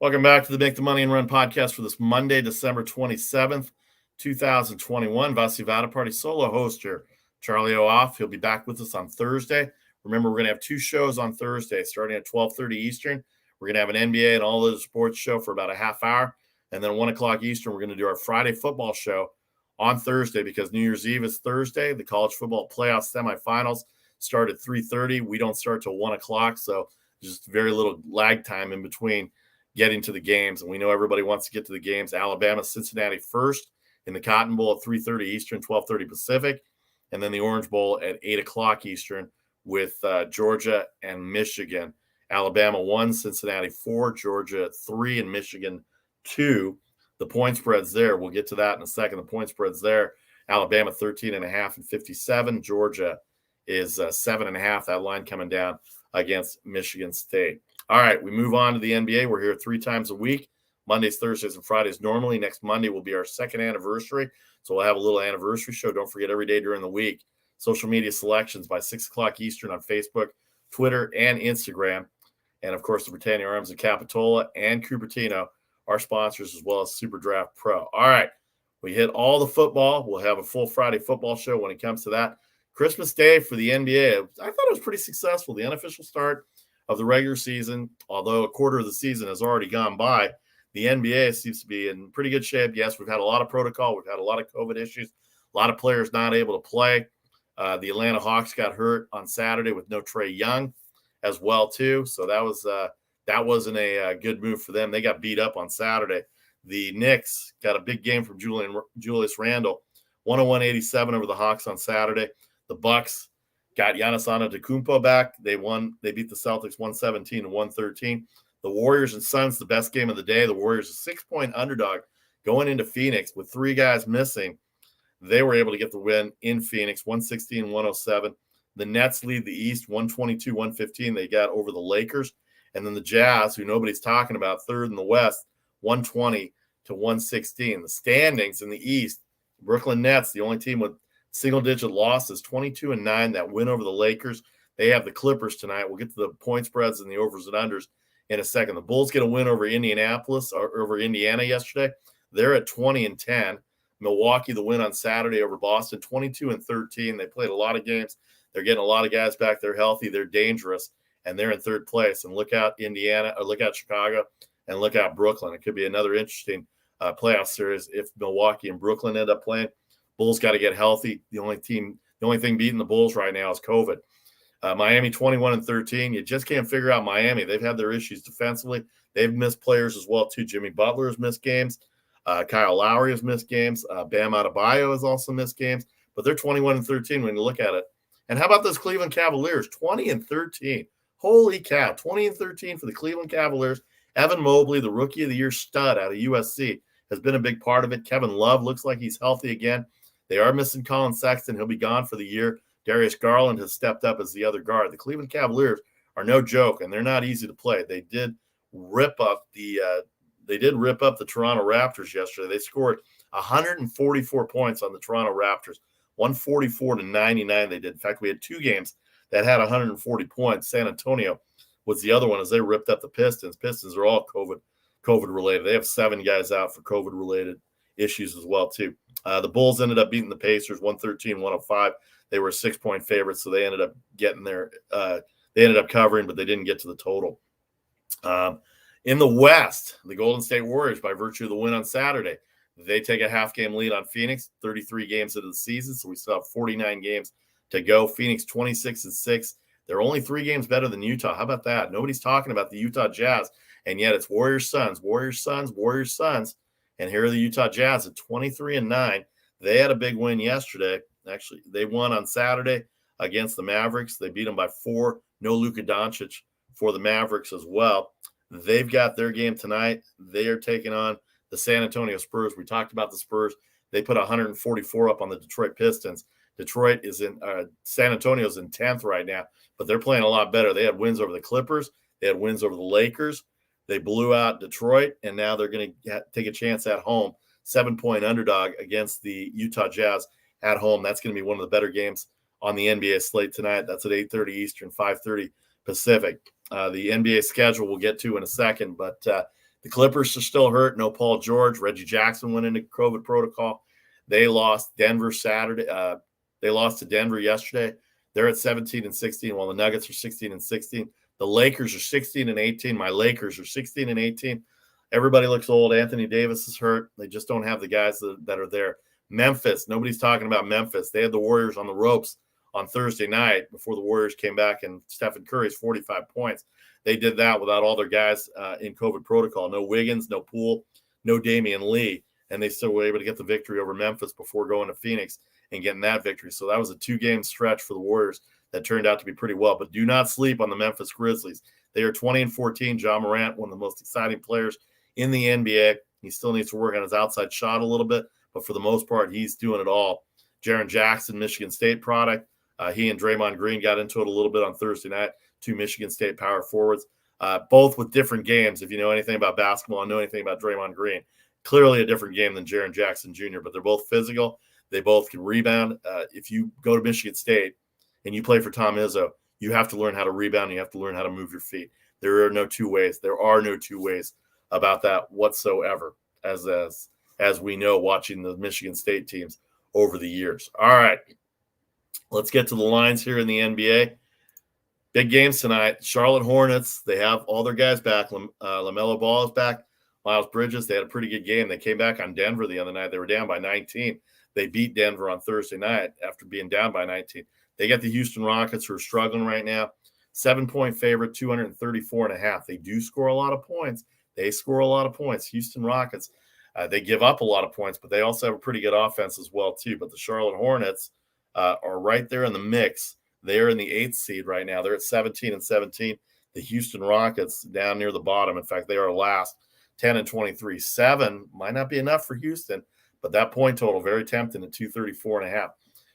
Welcome back to the Make the Money and Run podcast for this Monday, December 27th, 2021. Vasi Vada Party solo host here, Charlie O'Off. He'll be back with us on Thursday. Remember, we're going to have two shows on Thursday, starting at 12:30 Eastern. We're going to have an NBA and all other sports show for about a half hour. And then 1 o'clock Eastern, we're going to do our Friday football show on Thursday because New Year's Eve is Thursday. The college football playoff semifinals start at 3:30. We don't start till 1 o'clock, so just very little lag time in between getting to the games. And we know everybody wants to get to the games. Alabama, Cincinnati first in the Cotton Bowl at 3:30 Eastern, 12:30 Pacific. And then the Orange Bowl at 8 o'clock Eastern with Georgia and Michigan. Alabama 1, Cincinnati 4, Georgia 3, and Michigan 2. The point spreads there. We'll get to that in a second. The point spreads there. Alabama 13.5 and 57. Georgia is 7.5. That line coming down against Michigan State. All right, we move on to the NBA. We're here 3 times a week, Mondays, Thursdays, and Fridays. Normally, next Monday will be our second anniversary, so we'll have a little anniversary show. Don't forget, every day during the week, social media selections by 6 o'clock Eastern on Facebook, Twitter, and Instagram. And, of course, the Britannia Arms of Capitola and Cupertino are sponsors, as well as Super Draft Pro. All right, we hit all the football. We'll have a full Friday football show when it comes to that. Christmas Day for the NBA, I thought it was pretty successful. The unofficial start of the regular season, although a quarter of the season has already gone by, the NBA seems to be in pretty good shape. Yes, we've had a lot of protocol. We've had a lot of COVID issues, a lot of players not able to play. The Atlanta Hawks got hurt on Saturday with no Trae Young as well, too. So that wasn't a good move for them. They got beat up on Saturday. The Knicks got a big game from Julius Randle, 101-87 over the Hawks on Saturday. The Bucks got Giannis Antetokounmpo back. They beat the Celtics 117-113. The Warriors and Suns, the best game of the day. The Warriors, a 6-point underdog going into Phoenix with 3 guys missing. They were able to get the win in Phoenix, 116-107. The Nets lead the East 122-115. They got over the Lakers. And then the Jazz, who nobody's talking about, third in the West, 120-116. The standings in the East, Brooklyn Nets, the only team with single-digit losses, 22-9, that win over the Lakers. They have the Clippers tonight. We'll get to the point spreads and the overs and unders in a second. The Bulls get a win over Indianapolis, or over Indiana yesterday. They're at 20-10. Milwaukee, the win on Saturday over Boston, 22-13. They played a lot of games. They're getting a lot of guys back. They're healthy. They're dangerous, and they're in third place. And look out Indiana, or look out Chicago, and look out Brooklyn. It could be another interesting playoff series if Milwaukee and Brooklyn end up playing. Bulls got to get healthy. The only thing beating the Bulls right now is COVID. Miami 21-13. You just can't figure out Miami. They've had their issues defensively. They've missed players as well, too. Jimmy Butler has missed games. Kyle Lowry has missed games. Bam Adebayo has also missed games. But they're 21-13 when you look at it. And how about those Cleveland Cavaliers? 20-13. Holy cow. 20-13 for the Cleveland Cavaliers. Evan Mobley, the Rookie of the Year stud out of USC, has been a big part of it. Kevin Love looks like he's healthy again. They are missing Colin Sexton. He'll be gone for the year. Darius Garland has stepped up as the other guard. The Cleveland Cavaliers are no joke, and they're not easy to play. They did rip up the Toronto Raptors yesterday. They scored 144 points on the Toronto Raptors, 144-99 they did. In fact, we had two games that had 140 points. San Antonio was the other one as they ripped up the Pistons. Pistons are all COVID related. They have 7 guys out for COVID related issues as well, too. The Bulls ended up beating the Pacers 113-105. They were a 6-point favorite, so they ended up getting there. They ended up covering, but they didn't get to the total. In the West, the Golden State Warriors, by virtue of the win on Saturday, they take a half-game lead on Phoenix, 33 games into the season, so we still have 49 games to go. Phoenix 26-6. They're only 3 games better than Utah. How about that? Nobody's talking about the Utah Jazz, and yet it's Warriors Suns. And here are the Utah Jazz at 23-9. They had a big win yesterday. Actually, they won on Saturday against the Mavericks. They beat them by 4. No Luka Doncic for the Mavericks as well. They've got their game tonight. They are taking on the San Antonio Spurs. We talked about the Spurs. They put 144 up on the Detroit Pistons. San Antonio's in 10th right now, but they're playing a lot better. They had wins over the Clippers. They had wins over the Lakers. They blew out Detroit, and now they're going to take a chance at home. 7-point underdog against the Utah Jazz at home. That's going to be one of the better games on the NBA slate tonight. That's at 8:30 Eastern, 5:30 Pacific. The NBA schedule we'll get to in a second, but the Clippers are still hurt. No Paul George. Reggie Jackson went into COVID protocol. They lost Denver Saturday. They lost to Denver yesterday. They're at 17-16, while the Nuggets are 16-16. The Lakers are 16-18. My Lakers are 16-18. Everybody looks old. Anthony Davis is hurt. They just don't have the guys that are there. Memphis, nobody's talking about Memphis. They had the Warriors on the ropes on Thursday night before the Warriors came back, and Stephen Curry's 45 points. They did that without all their guys in COVID protocol. No Wiggins, no Poole, no Damian Lee, and they still were able to get the victory over Memphis before going to Phoenix and getting that victory. So that was a 2-game stretch for the Warriors that turned out to be pretty well. But do not sleep on the Memphis Grizzlies. They are 20-14. Ja Morant, one of the most exciting players in the NBA. He still needs to work on his outside shot a little bit, but for the most part, he's doing it all. Jaren Jackson, Michigan State product. He and Draymond Green got into it a little bit on Thursday night, 2 Michigan State power forwards, both with different games. If you know anything about basketball and know anything about Draymond Green, clearly a different game than Jaren Jackson Jr., but they're both physical. They both can rebound. If you go to Michigan State and you play for Tom Izzo, you have to learn how to rebound. You have to learn how to move your feet. There are no two ways. There are no two ways about that whatsoever, as we know, watching the Michigan State teams over the years. All right, let's get to the lines here in the NBA. Big games tonight. Charlotte Hornets, they have all their guys back. LaMelo Ball is back. Miles Bridges, they had a pretty good game. They came back on Denver the other night. They were down by 19. They beat Denver on Thursday night after being down by 19. They got the Houston Rockets, who are struggling right now. 7-point favorite, 234.5. They do score a lot of points. They score a lot of points. Houston Rockets, they give up a lot of points, but they also have a pretty good offense as well, too. But the Charlotte Hornets are right there in the mix. They're in the 8th seed right now. They're at 17-17. The Houston Rockets down near the bottom. In fact, they are last, 10-23. 7 might not be enough for Houston, but that point total, very tempting at 234.5.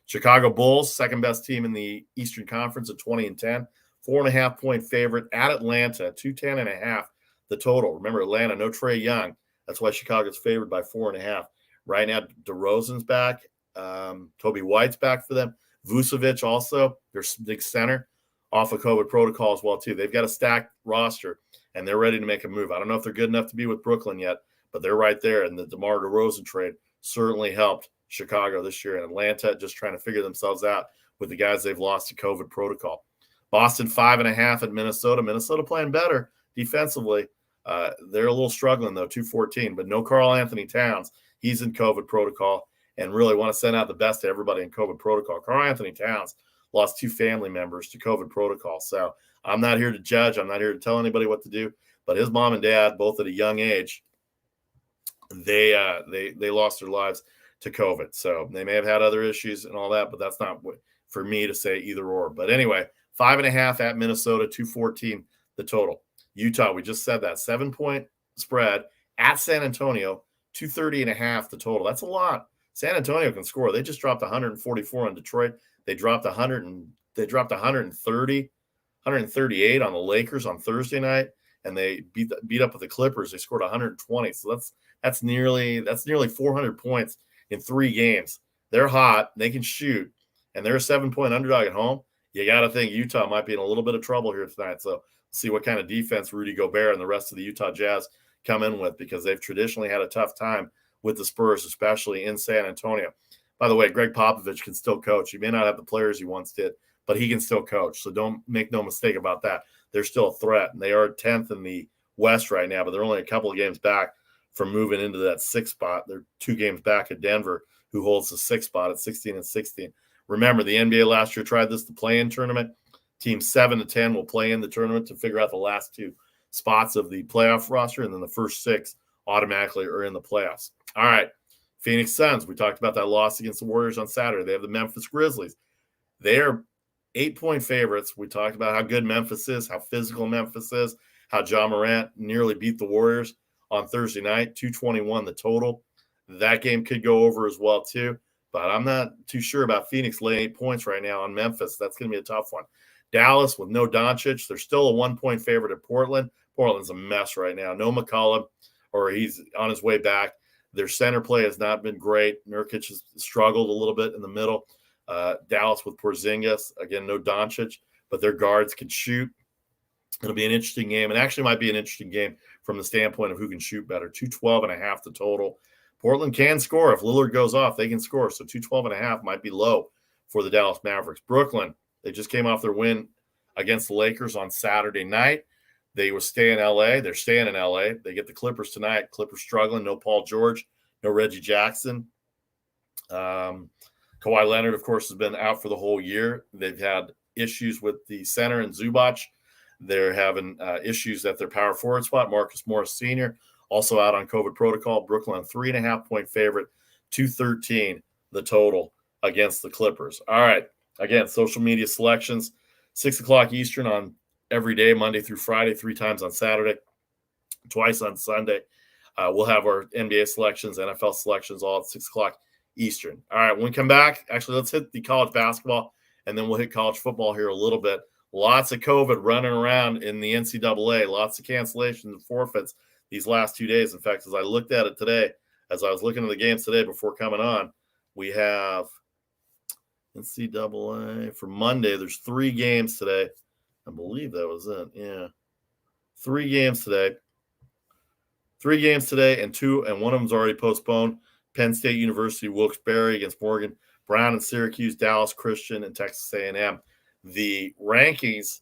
Chicago Bulls, second best team in the Eastern Conference at 20-10. 4.5-point favorite at Atlanta, 210.5. The total. Remember, Atlanta, no Trae Young. That's why Chicago's favored by 4.5. Right now, DeRozan's back. Toby White's back for them. Vucevic also, their big center, off of COVID protocol as well, too. They've got a stacked roster, and they're ready to make a move. I don't know if they're good enough to be with Brooklyn yet, but they're right there. And the DeMar DeRozan trade certainly helped Chicago this year. And Atlanta just trying to figure themselves out with the guys they've lost to COVID protocol. Boston 5.5 at Minnesota. Minnesota playing better defensively. They're a little struggling, though, 2-14, but no Karl Anthony Towns. He's in COVID protocol, and really want to send out the best to everybody in COVID protocol. Karl Anthony Towns lost 2 family members to COVID protocol. So I'm not here to judge. I'm not here to tell anybody what to do, but his mom and dad, both at a young age, they lost their lives to COVID. So they may have had other issues and all that, but that's not for me to say either or. But anyway, 5.5 at Minnesota, 214 the total. Utah, we just said that, 7-point spread at San Antonio, 230.5 the total. That's a lot. San Antonio can score. They just dropped 144 on Detroit. They dropped 130, 138 on the Lakers on Thursday night, and they beat up with the Clippers. They scored 120. So that's nearly 400 points in 3 games. They're hot. They can shoot, and they're a 7-point underdog at home. You got to think Utah might be in a little bit of trouble here tonight. So see what kind of defense Rudy Gobert and the rest of the Utah Jazz come in with, because they've traditionally had a tough time with the Spurs, especially in San Antonio. By the way, Greg Popovich can still coach. He may not have the players he once did, but he can still coach. So don't make no mistake about that. They're still a threat, and they are 10th in the West right now, but they're only a couple of games back from moving into that 6th spot. They're 2 games back at Denver, who holds the 6th spot at 16-16. Remember, the NBA last year tried this, the play-in tournament. Teams 7 to 10 will play in the tournament to figure out the last 2 spots of the playoff roster, and then the first 6 automatically are in the playoffs. All right, Phoenix Suns. We talked about that loss against the Warriors on Saturday. They have the Memphis Grizzlies. They are 8-point favorites. We talked about how good Memphis is, how physical Memphis is, how Ja Morant nearly beat the Warriors on Thursday night, 221 the total. That game could go over as well, too. But I'm not too sure about Phoenix laying 8 points right now on Memphis. That's going to be a tough one. Dallas with no Doncic. They're still a 1-point favorite at Portland. Portland's a mess right now. No McCollum, or he's on his way back. Their center play has not been great. Nurkic has struggled a little bit in the middle. Dallas with Porzingis. Again, no Doncic, but their guards can shoot. It'll be an interesting game. It actually might be an interesting game from the standpoint of who can shoot better. 212.5 the total. Portland can score. If Lillard goes off, they can score. So 212.5 might be low for the Dallas Mavericks. Brooklyn, they just came off their win against the Lakers on Saturday night. They will stay in L.A. They're staying in L.A. They get the Clippers tonight. Clippers struggling. No Paul George. No Reggie Jackson. Kawhi Leonard, of course, has been out for the whole year. They've had issues with the center and Zubac. They're having issues at their power forward spot. Marcus Morris Sr. also out on COVID protocol. Brooklyn, 3.5-point favorite, 213 the total against the Clippers. All right. Again, social media selections, 6 o'clock Eastern on every day, Monday through Friday, 3 times on Saturday, twice on Sunday. We'll have our NBA selections, NFL selections, all at 6 o'clock Eastern. All right, when we come back, actually, let's hit the college basketball, and then we'll hit college football here a little bit. Lots of COVID running around in the NCAA, lots of cancellations and forfeits these last 2 days. In fact, as I looked at it today, as I was looking at the games today before coming on, we have NCAA for Monday. There's 3 games today. I believe that was it. Yeah. 3 games today. 3 games today, and one of them's already postponed. Penn State University, Wilkes-Barre against Morgan, Brown and Syracuse, Dallas Christian, and Texas A&M. The rankings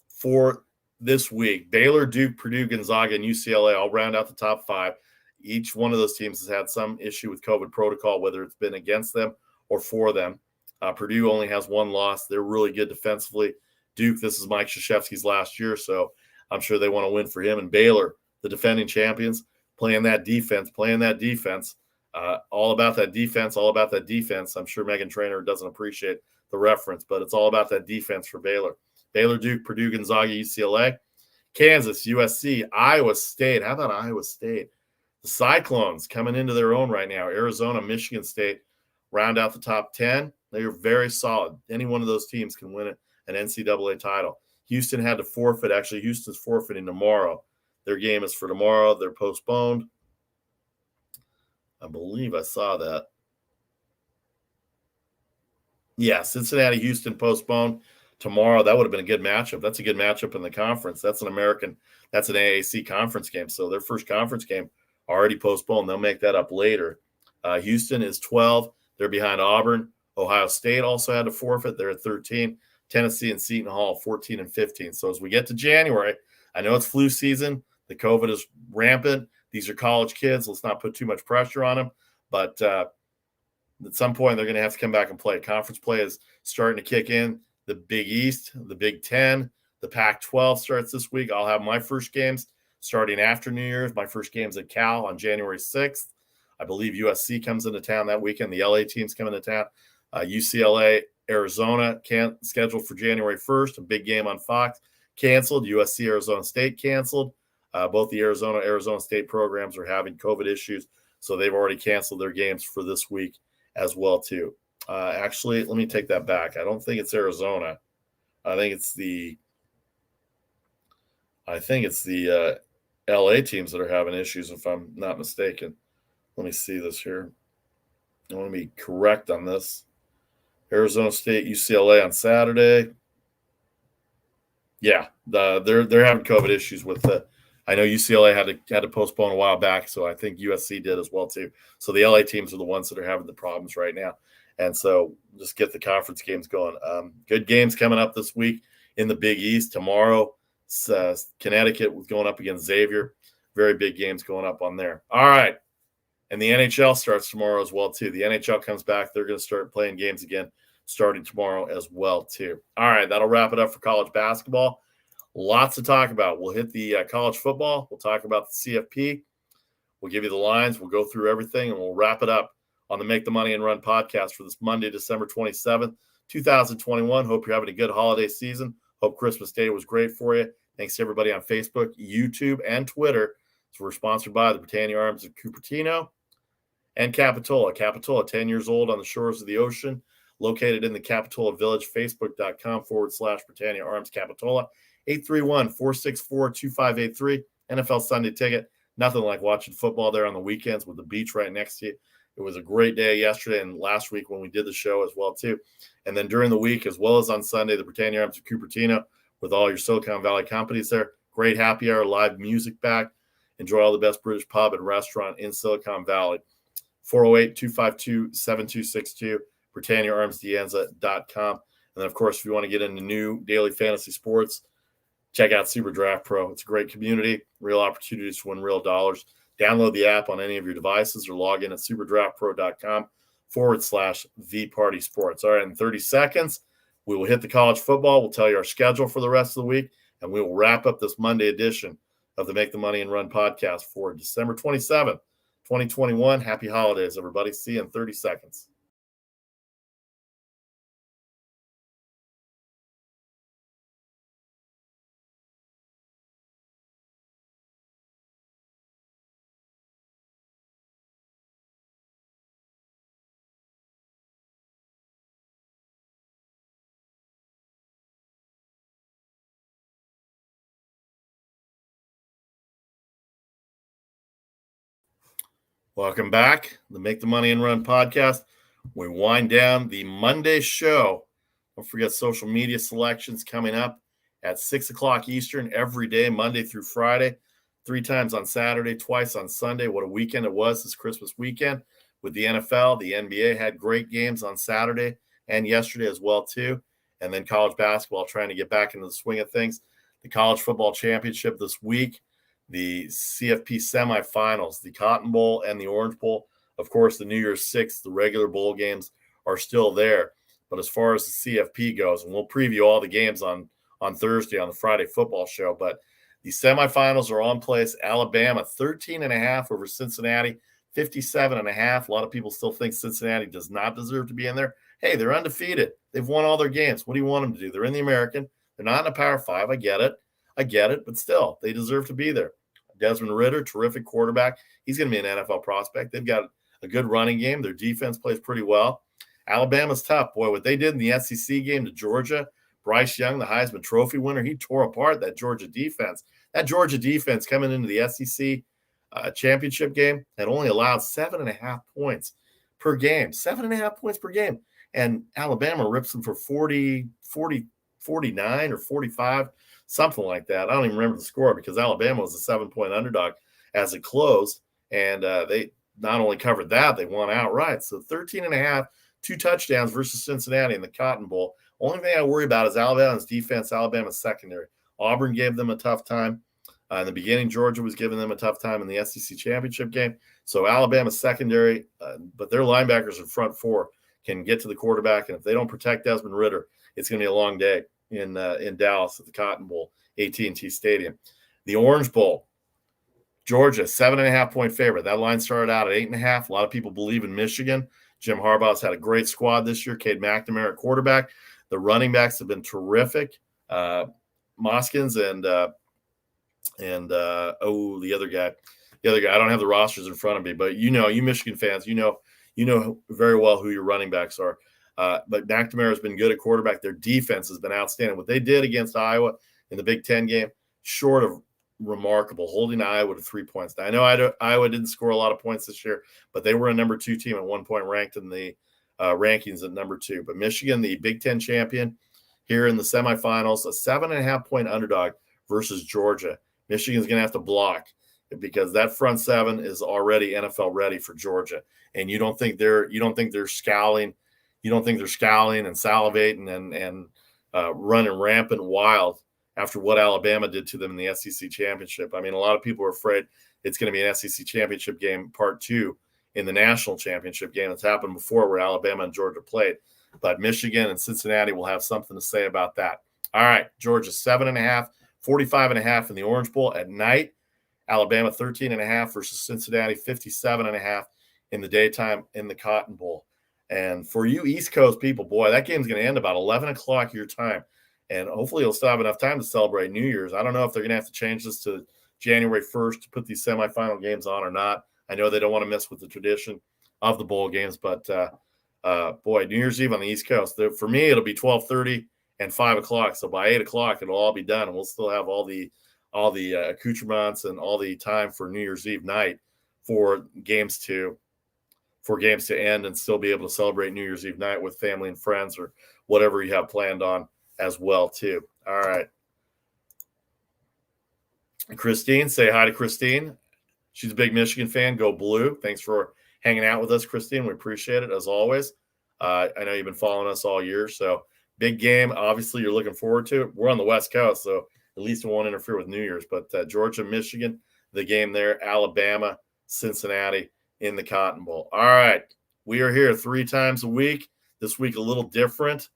for this week, Baylor, Duke, Purdue, Gonzaga, and UCLA all round out the top 5. Each one of those teams has had some issue with COVID protocol, whether it's been against them or for them. Purdue only has 1 loss. They're really good defensively. Duke, this is Mike Krzyzewski's last year, so I'm sure they want to win for him. And Baylor, the defending champions, playing that defense. All about that defense. I'm sure Megan Trainor doesn't appreciate the reference, but it's all about that defense for Baylor. Baylor, Duke, Purdue, Gonzaga, UCLA, Kansas, USC, Iowa State. How about Iowa State? The Cyclones coming into their own right now. Arizona, Michigan State round out the top 10. They are very solid. Any one of those teams can win an NCAA title. Houston had to forfeit. Actually, Houston's forfeiting tomorrow. Their game is for tomorrow. They're postponed. I believe I saw that. Yeah, Cincinnati, Houston postponed tomorrow. That would have been a good matchup. That's a good matchup in the conference. That's an AAC conference game. So their first conference game already postponed. They'll make that up later. Houston is 12. They're behind Auburn, Ohio State also had to forfeit. They're at 13. Tennessee and Seton Hall, 14 and 15. So as we get to January, I know it's flu season. The COVID is rampant. These are college kids. Let's not put too much pressure on them. But at some point, they're going to have to come back and play. Conference play is starting to kick in. The Big East, the Big Ten, the Pac-12 starts this week. I'll have my first games starting after New Year's. My first game's at Cal on January 6th. I believe USC comes into town that weekend. The LA team's coming to town. UCLA, Arizona scheduled for January 1st. A big game on Fox. Canceled. USC, Arizona State canceled. Both the Arizona State programs are having COVID issues, so they've already canceled their games for this week as well too. Actually, let me take that back. I don't think it's Arizona. I think it's the LA teams that are having issues, if I'm not mistaken. Let me see this here. I want to be correct on this. Arizona State, UCLA on Saturday. Yeah, they're having COVID issues with the. I know UCLA had to postpone a while back, so I think USC did as well too. So the LA teams are the ones that are having the problems right now, and so just get the conference games going. Good games coming up this week in the Big East. Tomorrow, Connecticut was going up against Xavier. Very big games going up on there. All right, and the NHL starts tomorrow as well too. The NHL comes back. They're going to start playing games again starting tomorrow as well too. All right, that'll wrap it up for college basketball. Lots to talk about. We'll hit the college football. We'll talk about the CFP. We'll give you the lines. We'll go through everything, and we'll wrap it up on the Make the Money and Run podcast for this Monday, December 27th, 2021. Hope you're having a good holiday season. Hope Christmas Day was great for you. Thanks to everybody on Facebook, YouTube, and Twitter. So we're sponsored by the Britannia Arms of Cupertino and Capitola. Capitola, 10 years old on the shores of the ocean, located in the Capitola Village, Facebook.com/Britannia Arms Capitola. 831-464-2583. NFL Sunday Ticket. Nothing like watching football there on the weekends with the beach right next to you. It was a great day yesterday and last week when we did the show as well, too. And then during the week, as well as on Sunday, the Britannia Arms of Cupertino with all your Silicon Valley companies there. Great happy hour, live music back. Enjoy all the best British pub and restaurant in Silicon Valley. 408-252-7262, BritanniaArmsDeanza.com. And then, of course, if you want to get into new daily fantasy sports, check out Super Draft Pro. It's a great community, real opportunities to win real dollars. Download the app on any of your devices or log in at superdraftpro.com/thepartysports. All right, in 30 seconds, we will hit the college football. We'll tell you our schedule for the rest of the week, and we will wrap up this Monday edition of the Make the Money and Run podcast for December 27th, 2021. Happy holidays, everybody. See you in 30 seconds. Welcome back. The Make the Money and Run podcast. We wind down the Monday show. Don't forget social media selections coming up at 6 o'clock Eastern every day, Monday through Friday, 3 times on Saturday, twice on Sunday. What a weekend it was this Christmas weekend with the NFL. The NBA had great games on Saturday and yesterday as well, too. And then college basketball trying to get back into the swing of things. The College Football Championship this week. The CFP semifinals, the Cotton Bowl and the Orange Bowl. Of course, the New Year's Six, the regular bowl games are still there. But as far as the CFP goes, and we'll preview all the games on Thursday on the Friday football show, but the semifinals are on place. Alabama, 13.5 over Cincinnati, 57.5. A lot of people still think Cincinnati does not deserve to be in there. Hey, they're undefeated. They've won all their games. What do you want them to do? They're in the American. They're not in a Power 5. I get it, but still, they deserve to be there. Desmond Ridder, terrific quarterback. He's going to be an NFL prospect. They've got a good running game. Their defense plays pretty well. Alabama's tough. Boy, what they did in the SEC game to Georgia, Bryce Young, the Heisman Trophy winner, he tore apart that Georgia defense. That Georgia defense coming into the SEC championship game had only allowed 7.5 points per game. 7.5 points per game. And Alabama rips them for 49 or 45, something like that. I don't even remember the score because Alabama was a 7-point underdog as it closed. And they not only covered that, they won outright. So 13.5 2 touchdowns versus Cincinnati in the Cotton Bowl. Only thing I worry about is Alabama's defense, Alabama's secondary. Auburn gave them a tough time. In the beginning, Georgia was giving them a tough time in the SEC Championship game. So Alabama's secondary, but their linebackers in front four can get to the quarterback. And if they don't protect Desmond Ridder, it's going to be a long day in Dallas at the Cotton Bowl, AT&T Stadium. The Orange Bowl, Georgia, 7.5-point favorite. That line started out at 8.5. A lot of people believe in Michigan. Jim Harbaugh's had a great squad this year. Cade McNamara at quarterback. The running backs have been terrific. Moskins and the other guy. I don't have the rosters in front of me, but you Michigan fans, you know very well who your running backs are. But McNamara has been good at quarterback. Their defense has been outstanding. What they did against Iowa in the Big Ten game, short of remarkable, holding Iowa to 3 points. Now, I know Iowa didn't score a lot of points this year, but they were a number 2 team at one point, ranked in the rankings at number 2. But Michigan, the Big Ten champion, here in the semifinals, a 7.5-point underdog versus Georgia. Michigan's going to have to block because that front seven is already NFL ready for Georgia, and you don't think they're scowling. You don't think they're scowling and salivating and running rampant wild after what Alabama did to them in the SEC Championship. I mean, a lot of people are afraid it's going to be an SEC Championship game part 2 in the national championship game. It's happened before where Alabama and Georgia played. But Michigan and Cincinnati will have something to say about that. All right, Georgia 7.5, 45.5 in the Orange Bowl at night. Alabama 13.5 versus Cincinnati 57.5 in the daytime in the Cotton Bowl. And for you East Coast people, boy, that game's going to end about 11 o'clock your time. And hopefully you'll still have enough time to celebrate New Year's. I don't know if they're going to have to change this to January 1st to put these semifinal games on or not. I know they don't want to mess with the tradition of the bowl games, but boy, New Year's Eve on the East Coast. For me, it'll be 12:30 and 5 o'clock. So by 8 o'clock, it'll all be done, and we'll still have all the accoutrements and all the time for New Year's Eve night for games to end and still be able to celebrate New Year's Eve night with family and friends or whatever you have planned on as well too. All right. Christine, say hi to Christine. She's a big Michigan fan. Go Blue. Thanks for hanging out with us, Christine. We appreciate it as always. I know you've been following us all year, so big game. Obviously, you're looking forward to it. We're on the West Coast, so at least it won't interfere with New Year's. But Georgia, Michigan, the game there. Alabama, Cincinnati in the Cotton Bowl. All right. We are here 3 times a week. This week a little different,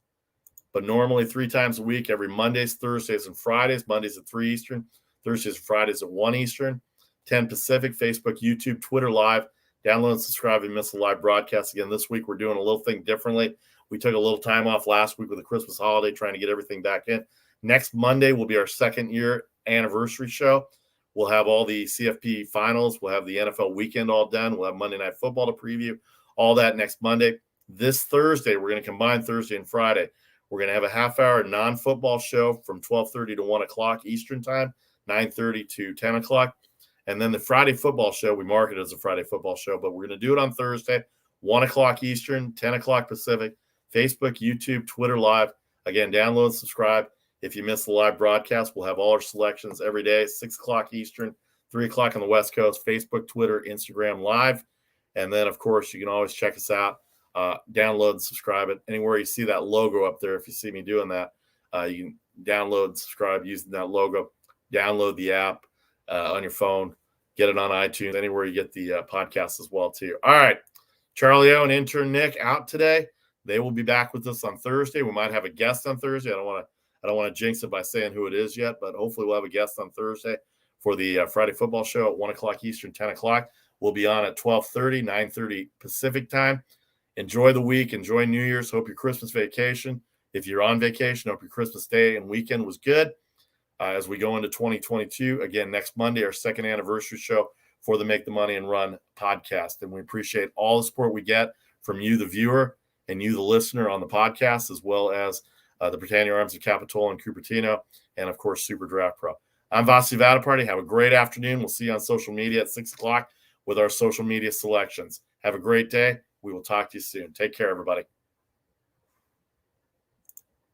but normally 3 times a week, every Mondays, Thursdays, and Fridays. Mondays at 3 Eastern, Thursdays and Fridays at 1 Eastern, 10 Pacific, Facebook, YouTube, Twitter Live. Download and subscribe if you miss the live broadcast. Again, this week we're doing a little thing differently. We took a little time off last week with the Christmas holiday, trying to get everything back in. Next Monday will be our 2nd year anniversary show. We'll have all the CFP finals. We'll have the NFL weekend all done. We'll have Monday Night Football to preview. All that next Monday. This Thursday, we're going to combine Thursday and Friday. We're going to have a half-hour non-football show from 12:30 to 1 o'clock Eastern time, 9:30 to 10 o'clock. And then the Friday football show, we market it as a Friday football show, but we're going to do it on Thursday, 1 o'clock Eastern, 10 o'clock Pacific, Facebook, YouTube, Twitter Live. Again, download and subscribe. If you miss the live broadcast, we'll have all our selections every day, 6 o'clock Eastern, 3 o'clock on the West Coast, Facebook, Twitter, Instagram Live. And then, of course, you can always check us out, download and subscribe it. Anywhere you see that logo up there, if you see me doing that, you can download and subscribe using that logo. Download the app on your phone. Get it on iTunes, anywhere you get the podcast as well, too. All right. Charlie O and intern Nick out today. They will be back with us on Thursday. We might have a guest on Thursday. I don't want to jinx it by saying who it is yet, but hopefully we'll have a guest on Thursday for the Friday football show at 1 o'clock Eastern, 10 o'clock. We'll be on at 12:30, 9:30 Pacific time. Enjoy the week. Enjoy New Year's. Hope your Christmas vacation. If you're on vacation, hope your Christmas day and weekend was good. As we go into 2022, again, next Monday, our 2nd anniversary show for the Make the Money and Run podcast. And we appreciate all the support we get from you, the viewer, and you, the listener on the podcast, as well as the Britannia Arms of Capitola and Cupertino, and, of course, Super Draft Pro. I'm Vasi Vadaparty. Have a great afternoon. We'll see you on social media at 6 o'clock with our social media selections. Have a great day. We will talk to you soon. Take care, everybody.